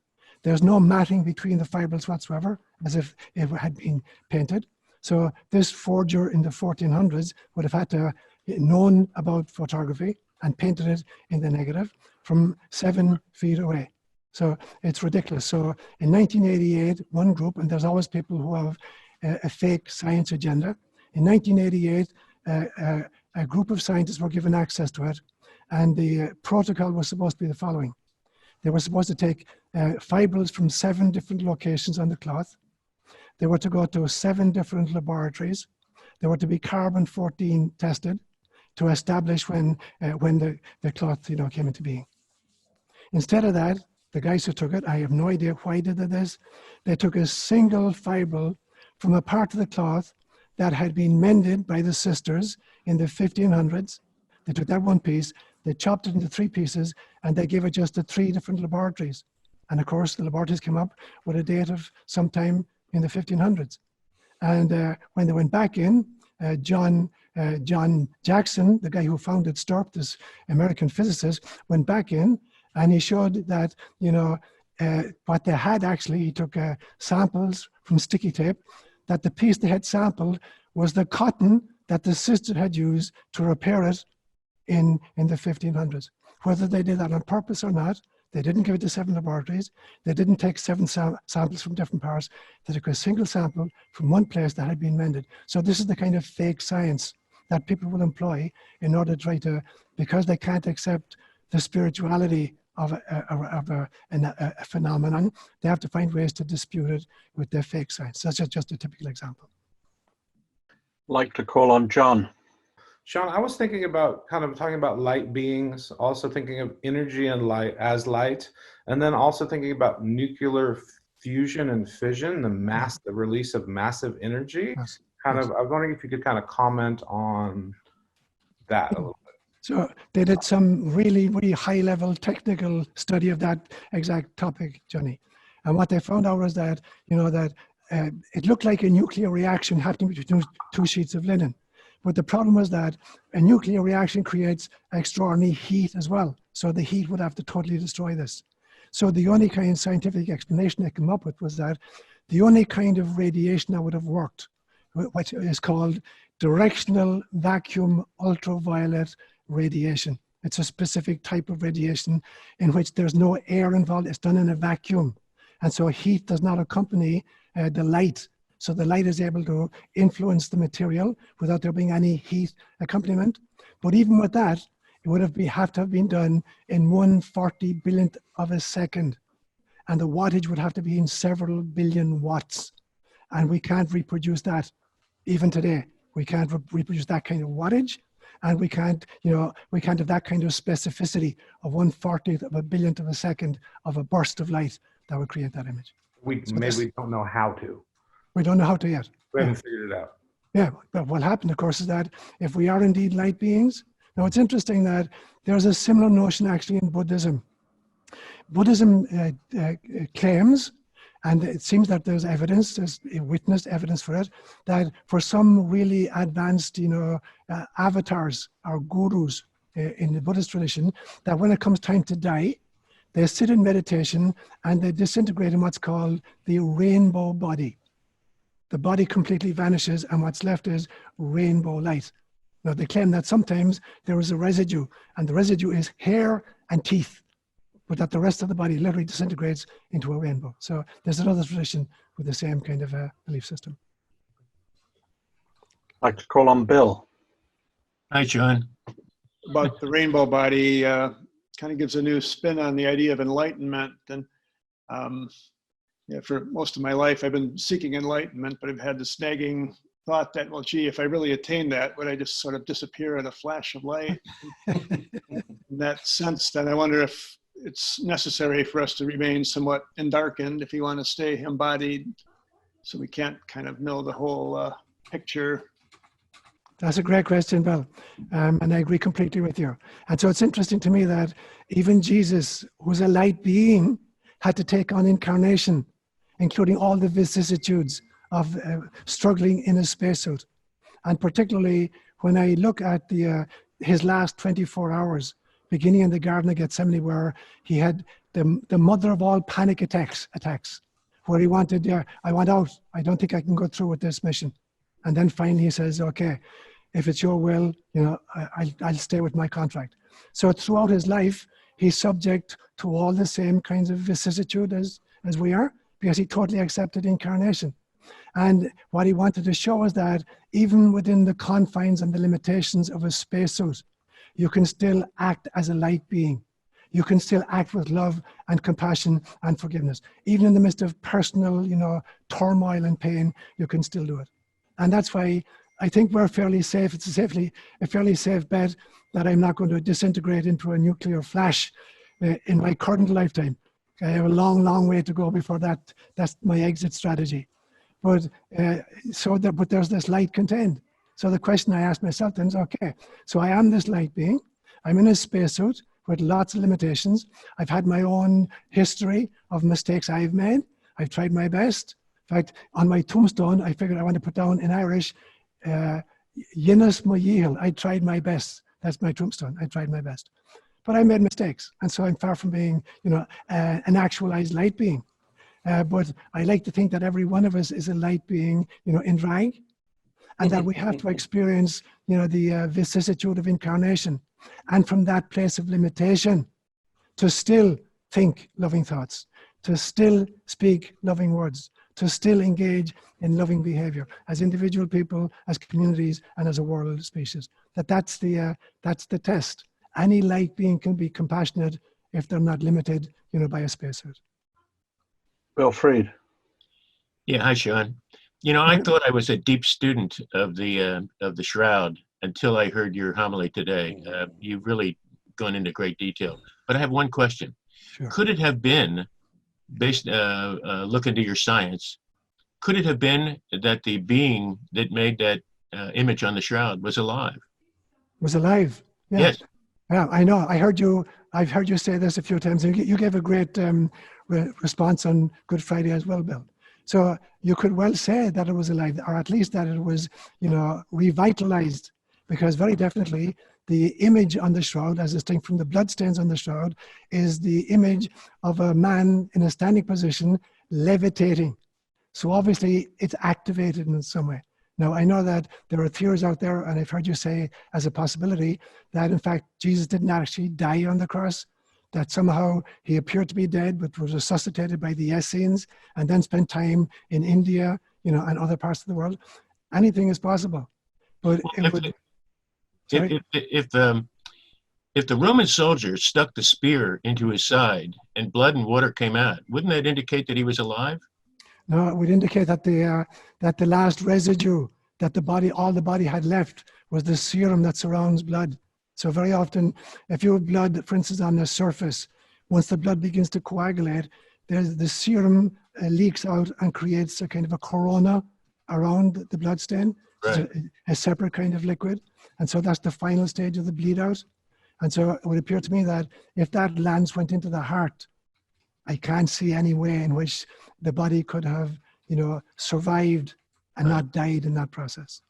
Speaker 1: There's no matting between the fibrils whatsoever, as if it had been painted. So this forger in the 1400s would have had to known about photography and painted it in the negative from 7 feet away. So it's ridiculous. So in 1988, one group, and there's always people who have a fake science agenda. In 1988, a group of scientists were given access to it, and the protocol was supposed to be the following. They were supposed to take fibrils from 7 different locations on the cloth. They were to go to 7 different laboratories. They were to be carbon-14 tested to establish when the cloth came into being. Instead of that, the guys who took it, I have no idea why they did this, they took a single fibril from a part of the cloth that had been mended by the sisters in the 1500s. They took that one piece, they chopped it into 3 pieces, and they gave it just to 3 different laboratories. And of course, the laboratories came up with a date of sometime in the 1500s. And when they went back in, John Jackson, the guy who founded STURP, this American physicist, went back in, and he showed that, what they had actually, he took samples from sticky tape, that the piece they had sampled was the cotton that the sister had used to repair it in the 1500s. Whether they did that on purpose or not, they didn't give it to 7 laboratories. They didn't take 7 samples from different parts. They took a single sample from one place that had been mended. So this is the kind of fake science that people will employ in order to try to, because they can't accept the spirituality of a phenomenon, they have to find ways to dispute it with their fake science. That's just a typical example.
Speaker 2: Like to call on John.
Speaker 5: Seán, I was thinking about kind of talking about light beings, also thinking of energy and light as light, and then also thinking about nuclear fusion and fission, the release of massive energy.
Speaker 1: Yes.
Speaker 5: I was wondering if you could kind of comment on that a little bit.
Speaker 1: So they did some really, really high-level technical study of that exact topic, Johnny. And what they found out was that, it looked like a nuclear reaction happening between 2 sheets of linen. But the problem was that a nuclear reaction creates extraordinary heat as well. So the heat would have to totally destroy this. So the only kind of scientific explanation I came up with was that the only kind of radiation that would have worked, which is called directional vacuum ultraviolet radiation. It's a specific type of radiation in which there's no air involved. It's done in a vacuum. And so heat does not accompany the light. So the light is able to influence the material without there being any heat accompaniment. But even with that, it would have to have been done in 1/40 billionth of a second. And the wattage would have to be in several billion watts. And we can't reproduce that even today. We can't reproduce that kind of wattage. And we can't have that kind of specificity of 1/40th of a billionth of a second of a burst of light that would create that image.
Speaker 5: We don't know how to.
Speaker 1: We don't know how to yet.
Speaker 5: We haven't figured it out.
Speaker 1: Yeah, but what happened, of course, is that if we are indeed light beings, now it's interesting that there's a similar notion actually in Buddhism. Buddhism claims, and it seems that there's evidence, there's witnessed evidence for it, that for some really advanced, avatars or gurus in the Buddhist tradition, that when it comes time to die, they sit in meditation and they disintegrate in what's called the rainbow body. The body completely vanishes and what's left is rainbow light. Now they claim that sometimes there is a residue, and the residue is hair and teeth, but that the rest of the body literally disintegrates into a rainbow. So there's another tradition with the same kind of belief system.
Speaker 2: I'd like to call on Bill.
Speaker 6: Hi, Seán.
Speaker 7: About the rainbow body kind of gives a new spin on the idea of enlightenment. And for most of my life, I've been seeking enlightenment, but I've had this nagging thought that, well, gee, if I really attain that, would I just sort of disappear in a flash of light? In that sense, then I wonder if it's necessary for us to remain somewhat endarkened if you want to stay embodied, so we can't kind of know the whole picture.
Speaker 1: That's a great question, Bill, and I agree completely with you. And so it's interesting to me that even Jesus, who's a light being, had to take on incarnation, including all the vicissitudes of struggling in a spacesuit. And particularly when I look at his last 24 hours, beginning in the Garden of Gethsemane, where he had the mother of all panic attacks, where he wanted, I want out. I don't think I can go through with this mission. And then finally he says, okay, if it's your will, I'll stay with my contract. So throughout his life, he's subject to all the same kinds of vicissitude as we are, because he totally accepted incarnation. And what he wanted to show is that even within the confines and the limitations of a spacesuit, you can still act as a light being. You can still act with love and compassion and forgiveness. Even in the midst of personal, turmoil and pain, you can still do it. And that's why I think we're fairly safe. It's a fairly safe bet that I'm not going to disintegrate into a nuclear flash in my current lifetime. I have a long, long way to go before that's my exit strategy. But but there's this light contained. So the question I asked myself then is, okay, so I am this light being. I'm in a spacesuit with lots of limitations. I've had my own history of mistakes I've made. I've tried my best. In fact, on my tombstone, I figured I want to put down in Irish, Yinas Moyihil. I tried my best. That's my tombstone. I tried my best. But I made mistakes. And so I'm far from being, an actualized light being. But I like to think that every one of us is a light being, in drag, and that we have to experience, the vicissitude of incarnation. And from that place of limitation, to still think loving thoughts, to still speak loving words, to still engage in loving behavior as individual people, as communities, and as a world species. That's the test. Any light being can be compassionate if they're not limited, by a spacesuit.
Speaker 2: Bill Freed.
Speaker 6: Yeah, hi, Seán. I thought I was a deep student of the Shroud until I heard your homily today. You've really gone into great detail. But I have one question.
Speaker 1: Sure.
Speaker 6: Could it have been, based look into your science, could it have been that the being that made that image on the Shroud was alive?
Speaker 1: Was alive? Yeah.
Speaker 6: Yes.
Speaker 1: Yeah, I know. I've heard you say this a few times. You gave a great response on Good Friday as well, Bill. So you could well say that it was alive, or at least that it was, revitalized, because very definitely the image on the shroud, as distinct from the bloodstains on the shroud, is the image of a man in a standing position levitating. So obviously it's activated in some way. Now, I know that there are theories out there, and I've heard you say as a possibility that in fact Jesus didn't actually die on the cross, that somehow he appeared to be dead but was resuscitated by the Essenes and then spent time in India, and other parts of the world. Anything is possible. But
Speaker 6: Well, if the Roman soldier stuck the spear into his side and blood and water came out, wouldn't that indicate that he was alive?
Speaker 1: No, it would indicate that the last residue that all the body had left was the serum that surrounds blood. So very often, if you have blood, for instance, on the surface, once the blood begins to coagulate, the serum leaks out and creates a kind of a corona around the blood stain.
Speaker 6: Right.
Speaker 1: It's a separate kind of liquid. And so that's the final stage of the bleed out. And so it would appear to me that if that lance went into the heart, I can't see any way in which the body could have, survived and not died in that process.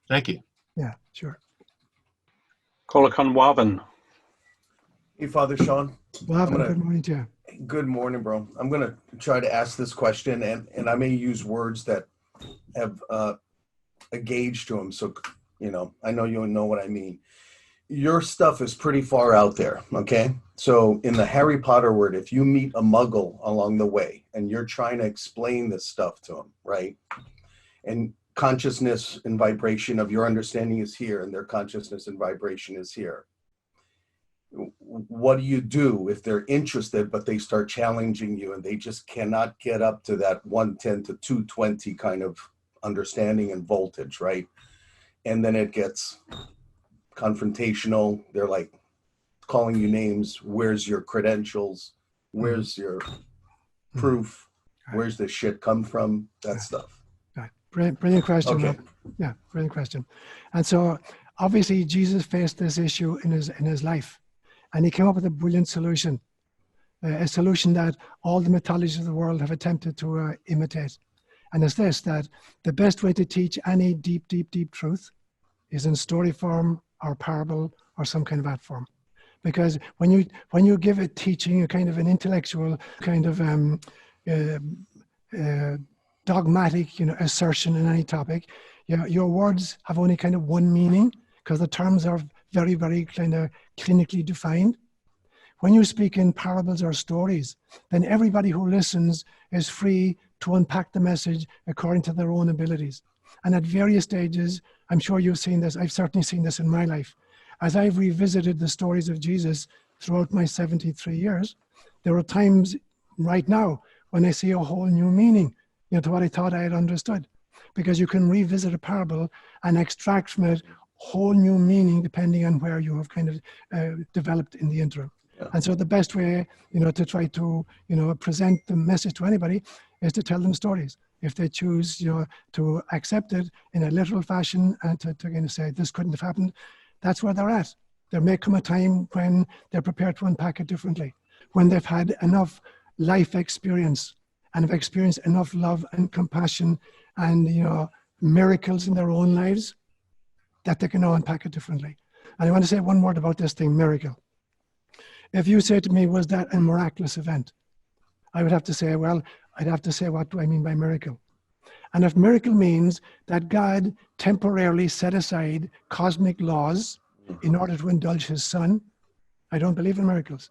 Speaker 6: Thank you.
Speaker 1: Yeah, sure.
Speaker 2: Colacon Wavan.
Speaker 8: Hey, Father Seán.
Speaker 1: Well, good morning to you.
Speaker 8: Good morning, bro. I'm going to try to ask this question, and I may use words that have a gauge to them. So, I know you'll know what I mean. Your stuff is pretty far out there, okay? So in the Harry Potter word, if you meet a muggle along the way and you're trying to explain this stuff to them, right? And consciousness and vibration of your understanding is here and their consciousness and vibration is here. What do you do if they're interested, but they start challenging you and they just cannot get up to that 110 to 220 kind of understanding and voltage, right? And then it gets confrontational. They're like calling you names. Where's your credentials? Where's your proof? Where's this shit come from? That stuff.
Speaker 1: Right. Brilliant question.
Speaker 8: Okay.
Speaker 1: Rob. Yeah, brilliant question. And so obviously Jesus faced this issue in his life, and he came up with a brilliant solution, a solution that all the mythologies of the world have attempted to imitate. And it's this, that the best way to teach any deep, deep, deep truth is in story form or parable or some kind of art form. Because when you give a teaching, a kind of an intellectual kind of dogmatic assertion in any topic, your words have only kind of one meaning because the terms are very, very kind of clinically defined. When you speak in parables or stories, then everybody who listens is free to unpack the message according to their own abilities. And at various stages, I'm sure you've seen this, I've certainly seen this in my life. As I've revisited the stories of Jesus throughout my 73 years, there are times right now when I see a whole new meaning, to what I thought I had understood. Because you can revisit a parable and extract from it whole new meaning depending on where you have kind of developed in the interim. Yeah. And so the best way, to try to, present the message to anybody is to tell them stories. If they choose, to accept it in a literal fashion and to kind of say, this couldn't have happened, that's where they're at. There may come a time when they're prepared to unpack it differently, when they've had enough life experience and have experienced enough love and compassion and, miracles in their own lives that they can now unpack it differently. And I want to say one word about this thing, miracle. If you say to me, was that a miraculous event? I would have to say, well, I'd have to say, what do I mean by miracle? And if miracle means that God temporarily set aside cosmic laws in order to indulge his son, I don't believe in miracles.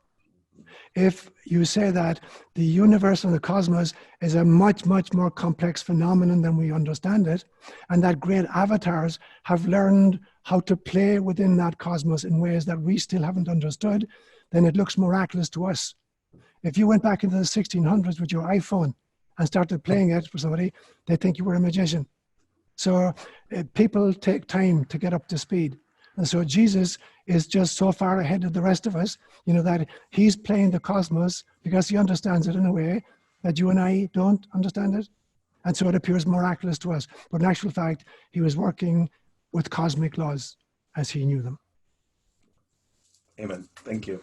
Speaker 1: If you say that the universe and the cosmos is a much, much more complex phenomenon than we understand it, and that great avatars have learned how to play within that cosmos in ways that we still haven't understood, then it looks miraculous to us. If you went back into the 1600s with your iPhone and started playing it for somebody, they think you were a magician. So people take time to get up to speed. And so Jesus is just so far ahead of the rest of us, that he's playing the cosmos because he understands it in a way that you and I don't understand it. And so it appears miraculous to us. But in actual fact, he was working with cosmic laws as he knew them.
Speaker 8: Amen. Thank you.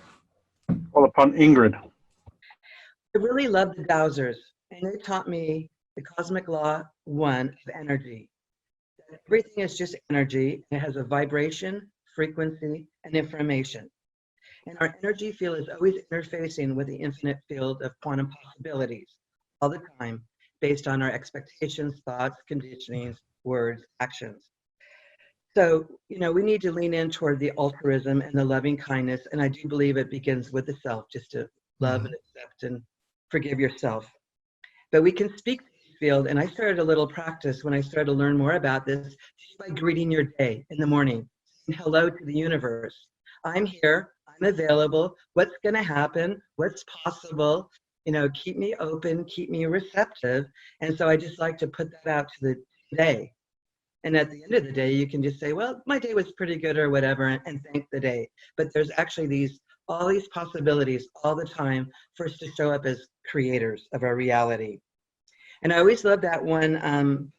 Speaker 2: Call upon Ingrid.
Speaker 9: I really love the dowsers, and they taught me the cosmic law 1 of energy. Everything is just energy. It has a vibration, frequency, and information. And our energy field is always interfacing with the infinite field of quantum possibilities all the time, based on our expectations, thoughts, conditionings, words, actions. So, we need to lean in toward the altruism and the loving kindness. And I do believe it begins with the self, just to love and accept and forgive yourself. But we can speak to this field. And I started a little practice when I started to learn more about this, just by greeting your day in the morning, saying hello to the universe. I'm here, I'm available, what's going to happen, what's possible, keep me open, keep me receptive. And so I just like to put that out to the day. And at the end of the day, you can just say, well, my day was pretty good or whatever, and thank the day. But there's actually all these possibilities all the time for us to show up as creators of our reality. And I always love that one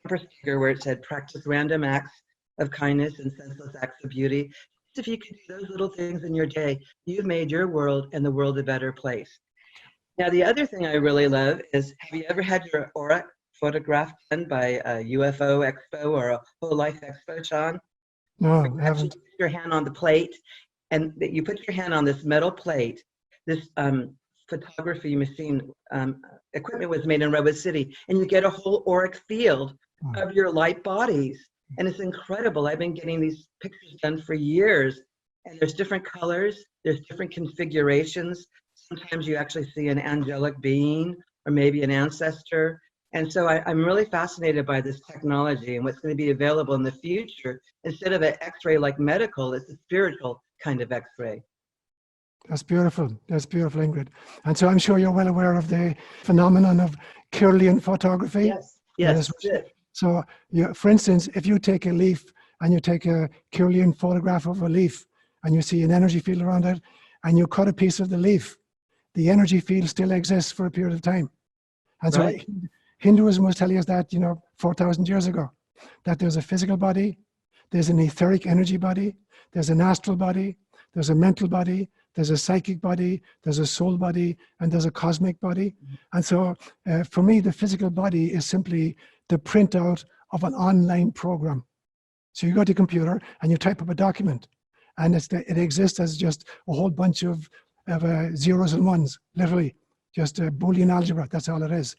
Speaker 9: bumper sticker where it said, practice random acts of kindness and senseless acts of beauty. If you can do those little things in your day, you've made your world and the world a better place. Now, the other thing I really love is, have you ever had your aura photographed done by a UFO expo or a whole life expo, Seán?
Speaker 1: No, I haven't.
Speaker 9: You put your hand on the plate, and you put your hand on this metal plate. This photography machine equipment was made in Redwood City, and you get a whole auric field of your light bodies. And it's incredible. I've been getting these pictures done for years, and there's different colors, there's different configurations. Sometimes you actually see an angelic being or maybe an ancestor. And so I'm really fascinated by this technology and what's going to be available in the future. Instead of an X-ray like medical, it's a spiritual kind of X-ray.
Speaker 1: That's beautiful. That's beautiful, Ingrid. And so I'm sure you're well aware of the phenomenon of Kirlian photography.
Speaker 9: Yes.
Speaker 1: So, for instance, if you take a leaf and you take a Kirlian photograph of a leaf and you see an energy field around it and you cut a piece of the leaf, the energy field still exists for a period of time. And so Hinduism was telling us that, 4,000 years ago, that there's a physical body, there's an etheric energy body, there's an astral body, there's a mental body, there's a psychic body, there's a soul body, and there's a cosmic body. And so for me, the physical body is simply the printout of an online program. So you go to the computer and you type up a document, and it exists as just a whole bunch of zeros and ones, literally, just a Boolean algebra, that's all it is.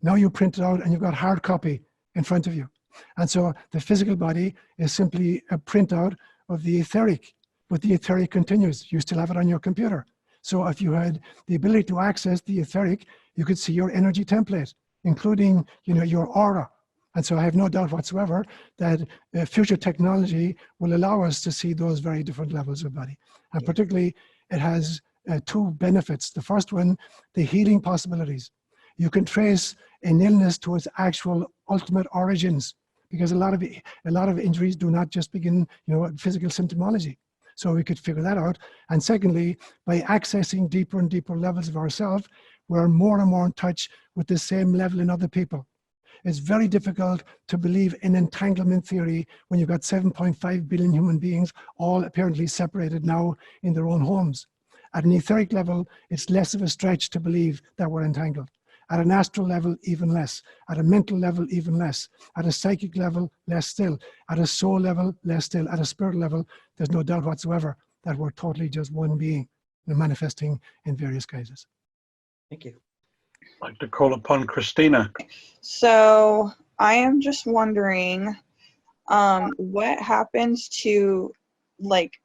Speaker 1: Now you print it out and you've got hard copy in front of you. And so the physical body is simply a printout of the etheric, but the etheric continues. You still have it on your computer. So if you had the ability to access the etheric, you could see your energy template, including your aura. And so I have no doubt whatsoever that future technology will allow us to see those very different levels of body. And particularly, it has two benefits. The first one, the healing possibilities. You can trace an illness to its actual ultimate origins, because a lot of injuries do not just begin, physical symptomology. So we could figure that out. And secondly, by accessing deeper and deeper levels of ourselves, we're more and more in touch with the same level in other people. It's very difficult to believe in entanglement theory when you've got 7.5 billion human beings, all apparently separated now in their own homes. At an etheric level, it's less of a stretch to believe that we're entangled. At an astral level, even less. At a mental level, even less. At a psychic level, less still. At a soul level, less still. At a spirit level, there's no doubt whatsoever that we're totally just one being, manifesting in various guises.
Speaker 9: Thank you.
Speaker 2: I'd like to call upon Christina.
Speaker 10: So I am just wondering, what happens to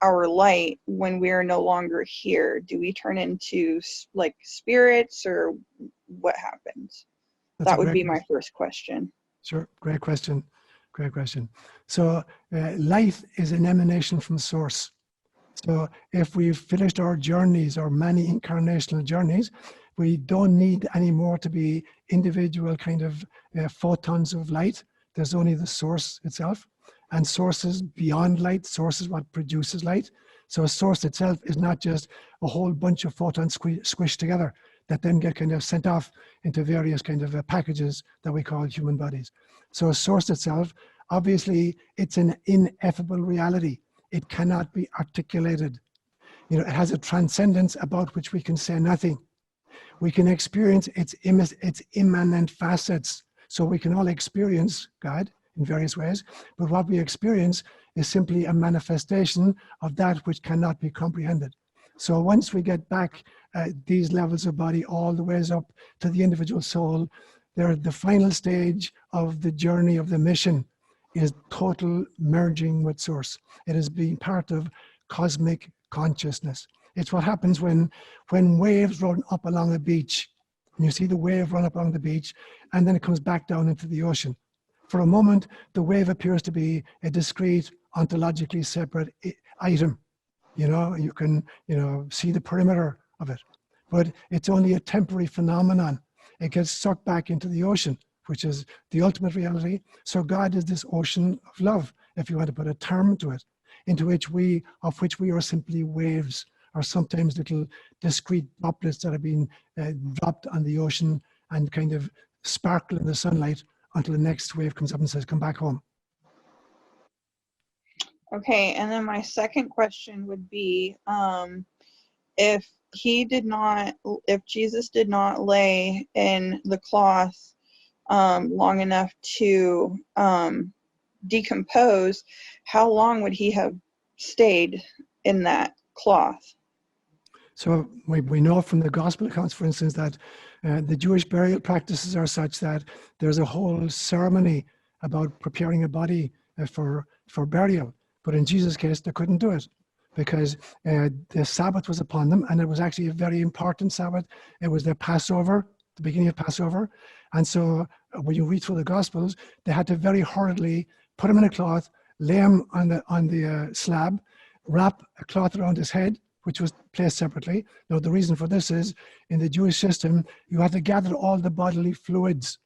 Speaker 10: our light when we're no longer here? Do we turn into spirits, or what happens? That would be my first question.
Speaker 1: Sure, great question. Great question. So light is an emanation from source. So if we've finished our journeys, our many incarnational journeys, we don't need any more to be individual kind of photons of light. There's only the source itself, and sources beyond light. Source is what produces light. So a source itself is not just a whole bunch of photons squished together that then get kind of sent off into various kind of packages that we call human bodies. So a source itself, obviously, it's an ineffable reality. It cannot be articulated. It has a transcendence about which we can say nothing. We can experience its immanent facets. So we can all experience God in various ways, but what we experience is simply a manifestation of that which cannot be comprehended. So once we get back these levels of body all the ways up to the individual soul, the final stage of the journey of the mission is total merging with Source. It is being part of cosmic consciousness. It's what happens when waves run up along a beach, and you see the wave run up along the beach, and then it comes back down into the ocean. For a moment, the wave appears to be a discrete, ontologically separate item. You can, see the perimeter of it, but it's only a temporary phenomenon. It gets sucked back into the ocean, which is the ultimate reality. So God is this ocean of love, if you want to put a term to it, of which we are simply waves, or sometimes little discrete droplets that have been dropped on the ocean and kind of sparkle in the sunlight until the next wave comes up and says, come back home.
Speaker 10: Okay, and then my second question would be, if Jesus did not lay in the cloth long enough to decompose, how long would he have stayed in that cloth?
Speaker 1: So we know from the gospel accounts, for instance, that the Jewish burial practices are such that there's a whole ceremony about preparing a body for burial. But in Jesus' case, they couldn't do it because the Sabbath was upon them, and it was actually a very important Sabbath. It was their Passover, the beginning of Passover. And so when you read through the Gospels, they had to very hurriedly put him in a cloth, lay him on the slab, wrap a cloth around his head, which was placed separately. Now, the reason for this is, in the Jewish system, you had to gather all the bodily fluids.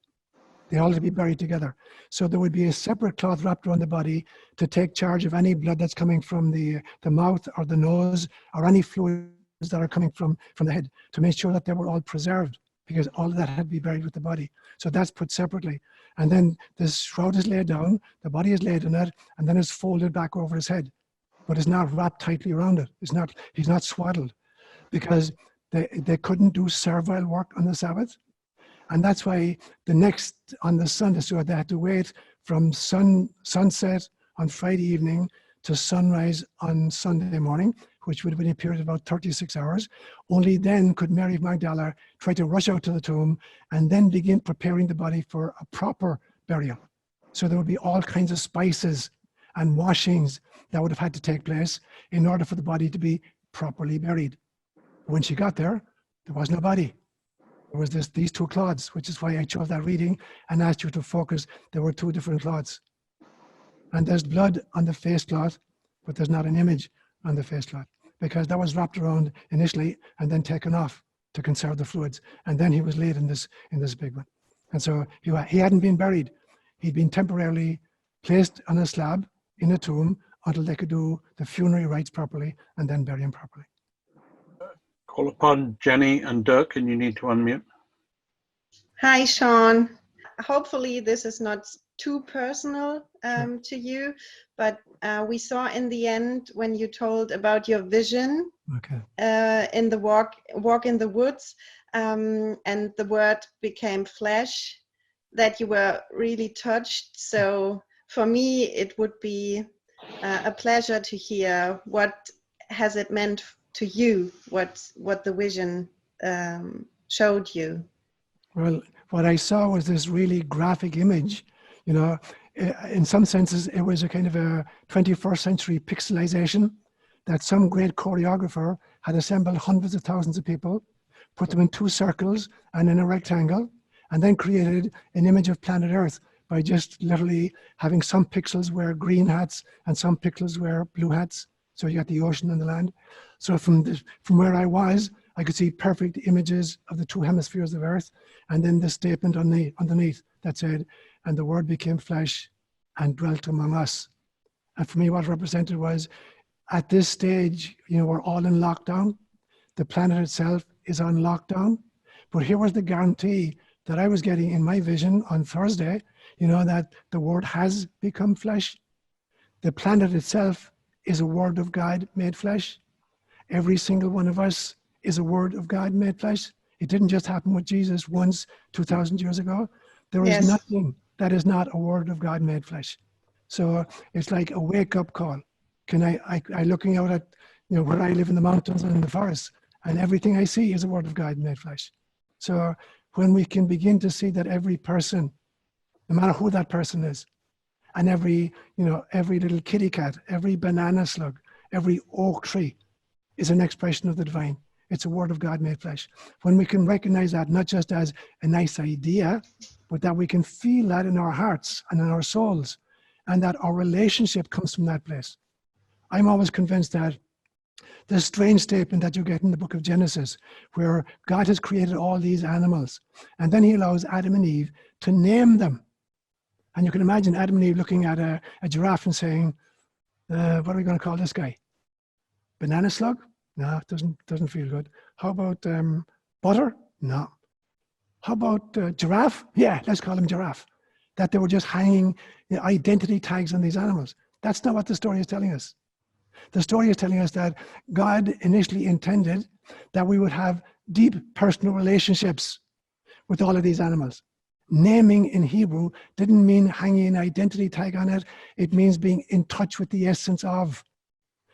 Speaker 1: They all had to be buried together. So there would be a separate cloth wrapped around the body to take charge of any blood that's coming from the mouth or the nose, or any fluids that are coming from the head, to make sure that they were all preserved, because all of that had to be buried with the body. So that's put separately. And then the shroud is laid down, the body is laid in it, and then it's folded back over his head. But it's not wrapped tightly around it. He's not swaddled, because they couldn't do servile work on the Sabbath. And that's why on the Sunday, so they had to wait from sunset on Friday evening to sunrise on Sunday morning, which would have been a period of about 36 hours. Only then could Mary of Magdala try to rush out to the tomb and then begin preparing the body for a proper burial. So there would be all kinds of spices and washings that would have had to take place in order for the body to be properly buried. When she got there, there was no body. There was these two cloths, which is why I chose that reading and asked you to focus. There were two different cloths. And there's blood on the face cloth, but there's not an image on the face cloth, because that was wrapped around initially and then taken off to conserve the fluids. And then he was laid in this big one. And so he hadn't been buried. He'd been temporarily placed on a slab in a tomb until they could do the funerary rites properly and then bury him properly.
Speaker 2: Call upon Jenny and Dirk, and you need to unmute.
Speaker 11: Hi, Seán. Hopefully this is not too personal to you, but we saw in the end when you told about your vision in the walk in the woods, and the word became flesh, that you were really touched. So for me, it would be a pleasure to hear what has it meant to you, what the vision showed you.
Speaker 1: Well, what I saw was this really graphic image. In some senses, it was a kind of a 21st century pixelization, that some great choreographer had assembled hundreds of thousands of people, put them in two circles and in a rectangle, and then created an image of planet Earth by just literally having some pixels wear green hats and some pixels wear blue hats. So you got the ocean and the land. So from where I was, I could see perfect images of the two hemispheres of Earth, and then the statement underneath that said, "And the Word became flesh and dwelt among us." And for me, what represented was, at this stage, we're all in lockdown. The planet itself is on lockdown. But here was the guarantee that I was getting in my vision on Thursday, that the Word has become flesh. The planet itself is a Word of God made flesh. Every single one of us is a Word of God made flesh. It didn't just happen with Jesus once 2,000 years ago. There is
Speaker 11: Yes.
Speaker 1: nothing that is not a word of God made flesh. So it's like a wake-up call. Can I looking out at, you know, where I live in the mountains and in the forests, and everything I see is a word of God made flesh. So when we can begin to see that every person, no matter who that person is, and every, you know, every little kitty cat, every banana slug, every oak tree is an expression of the divine. It's a word of God made flesh. When we can recognize that not just as a nice idea, but that we can feel that in our hearts and in our souls, and that our relationship comes from that place. I'm always convinced that the strange statement that you get in the book of Genesis, where God has created all these animals, and then he allows Adam and Eve to name them. And you can imagine Adam and Eve looking at a giraffe and saying, what are we going to call this guy? Banana slug? No, it doesn't feel good. How about butter? No. How about giraffe? Yeah, let's call him giraffe. That they were just hanging, you know, identity tags on these animals. That's not what the story is telling us. The story is telling us that God initially intended that we would have deep personal relationships with all of these animals. Naming in Hebrew didn't mean hanging an identity tag on it. It means being in touch with the essence of.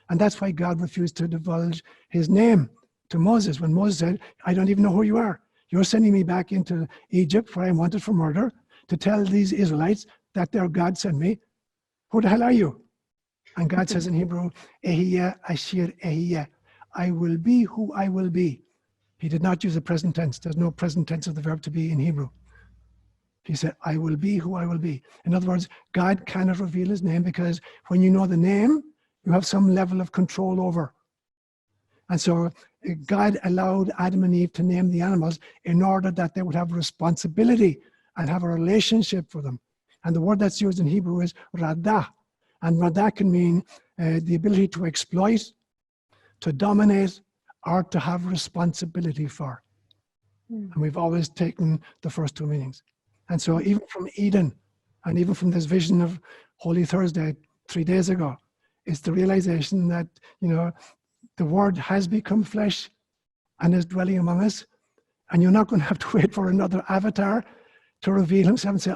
Speaker 1: And that's why God refused to divulge his name to Moses. When Moses said, I don't even know who you are. You're sending me back into Egypt where I'm wanted for murder to tell these Israelites that their God sent me. Who the hell are you? And God says in Hebrew, Ehiya Ashir Ehiya. I will be who I will be. He did not use the present tense. There's no present tense of the verb to be in Hebrew. He said, I will be who I will be. In other words, God cannot reveal his name because when you know the name, you have some level of control over. And so God allowed Adam and Eve to name the animals in order that they would have responsibility and have a relationship for them. And the word that's used in Hebrew is radah. And radah can mean the ability to exploit, to dominate, or to have responsibility for. And we've always taken the first two meanings. And so even from Eden, and even from this vision of Holy Thursday 3 days ago, it's the realization that, you know, the Word has become flesh and is dwelling among us. And you're not going to have to wait for another avatar to reveal himself and say,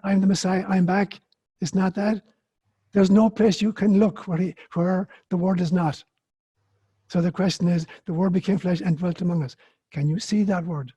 Speaker 1: I'm the Messiah, I'm back. It's not that. There's no place you can look where the Word is not. So the question is, the Word became flesh and dwelt among us. Can you see that Word?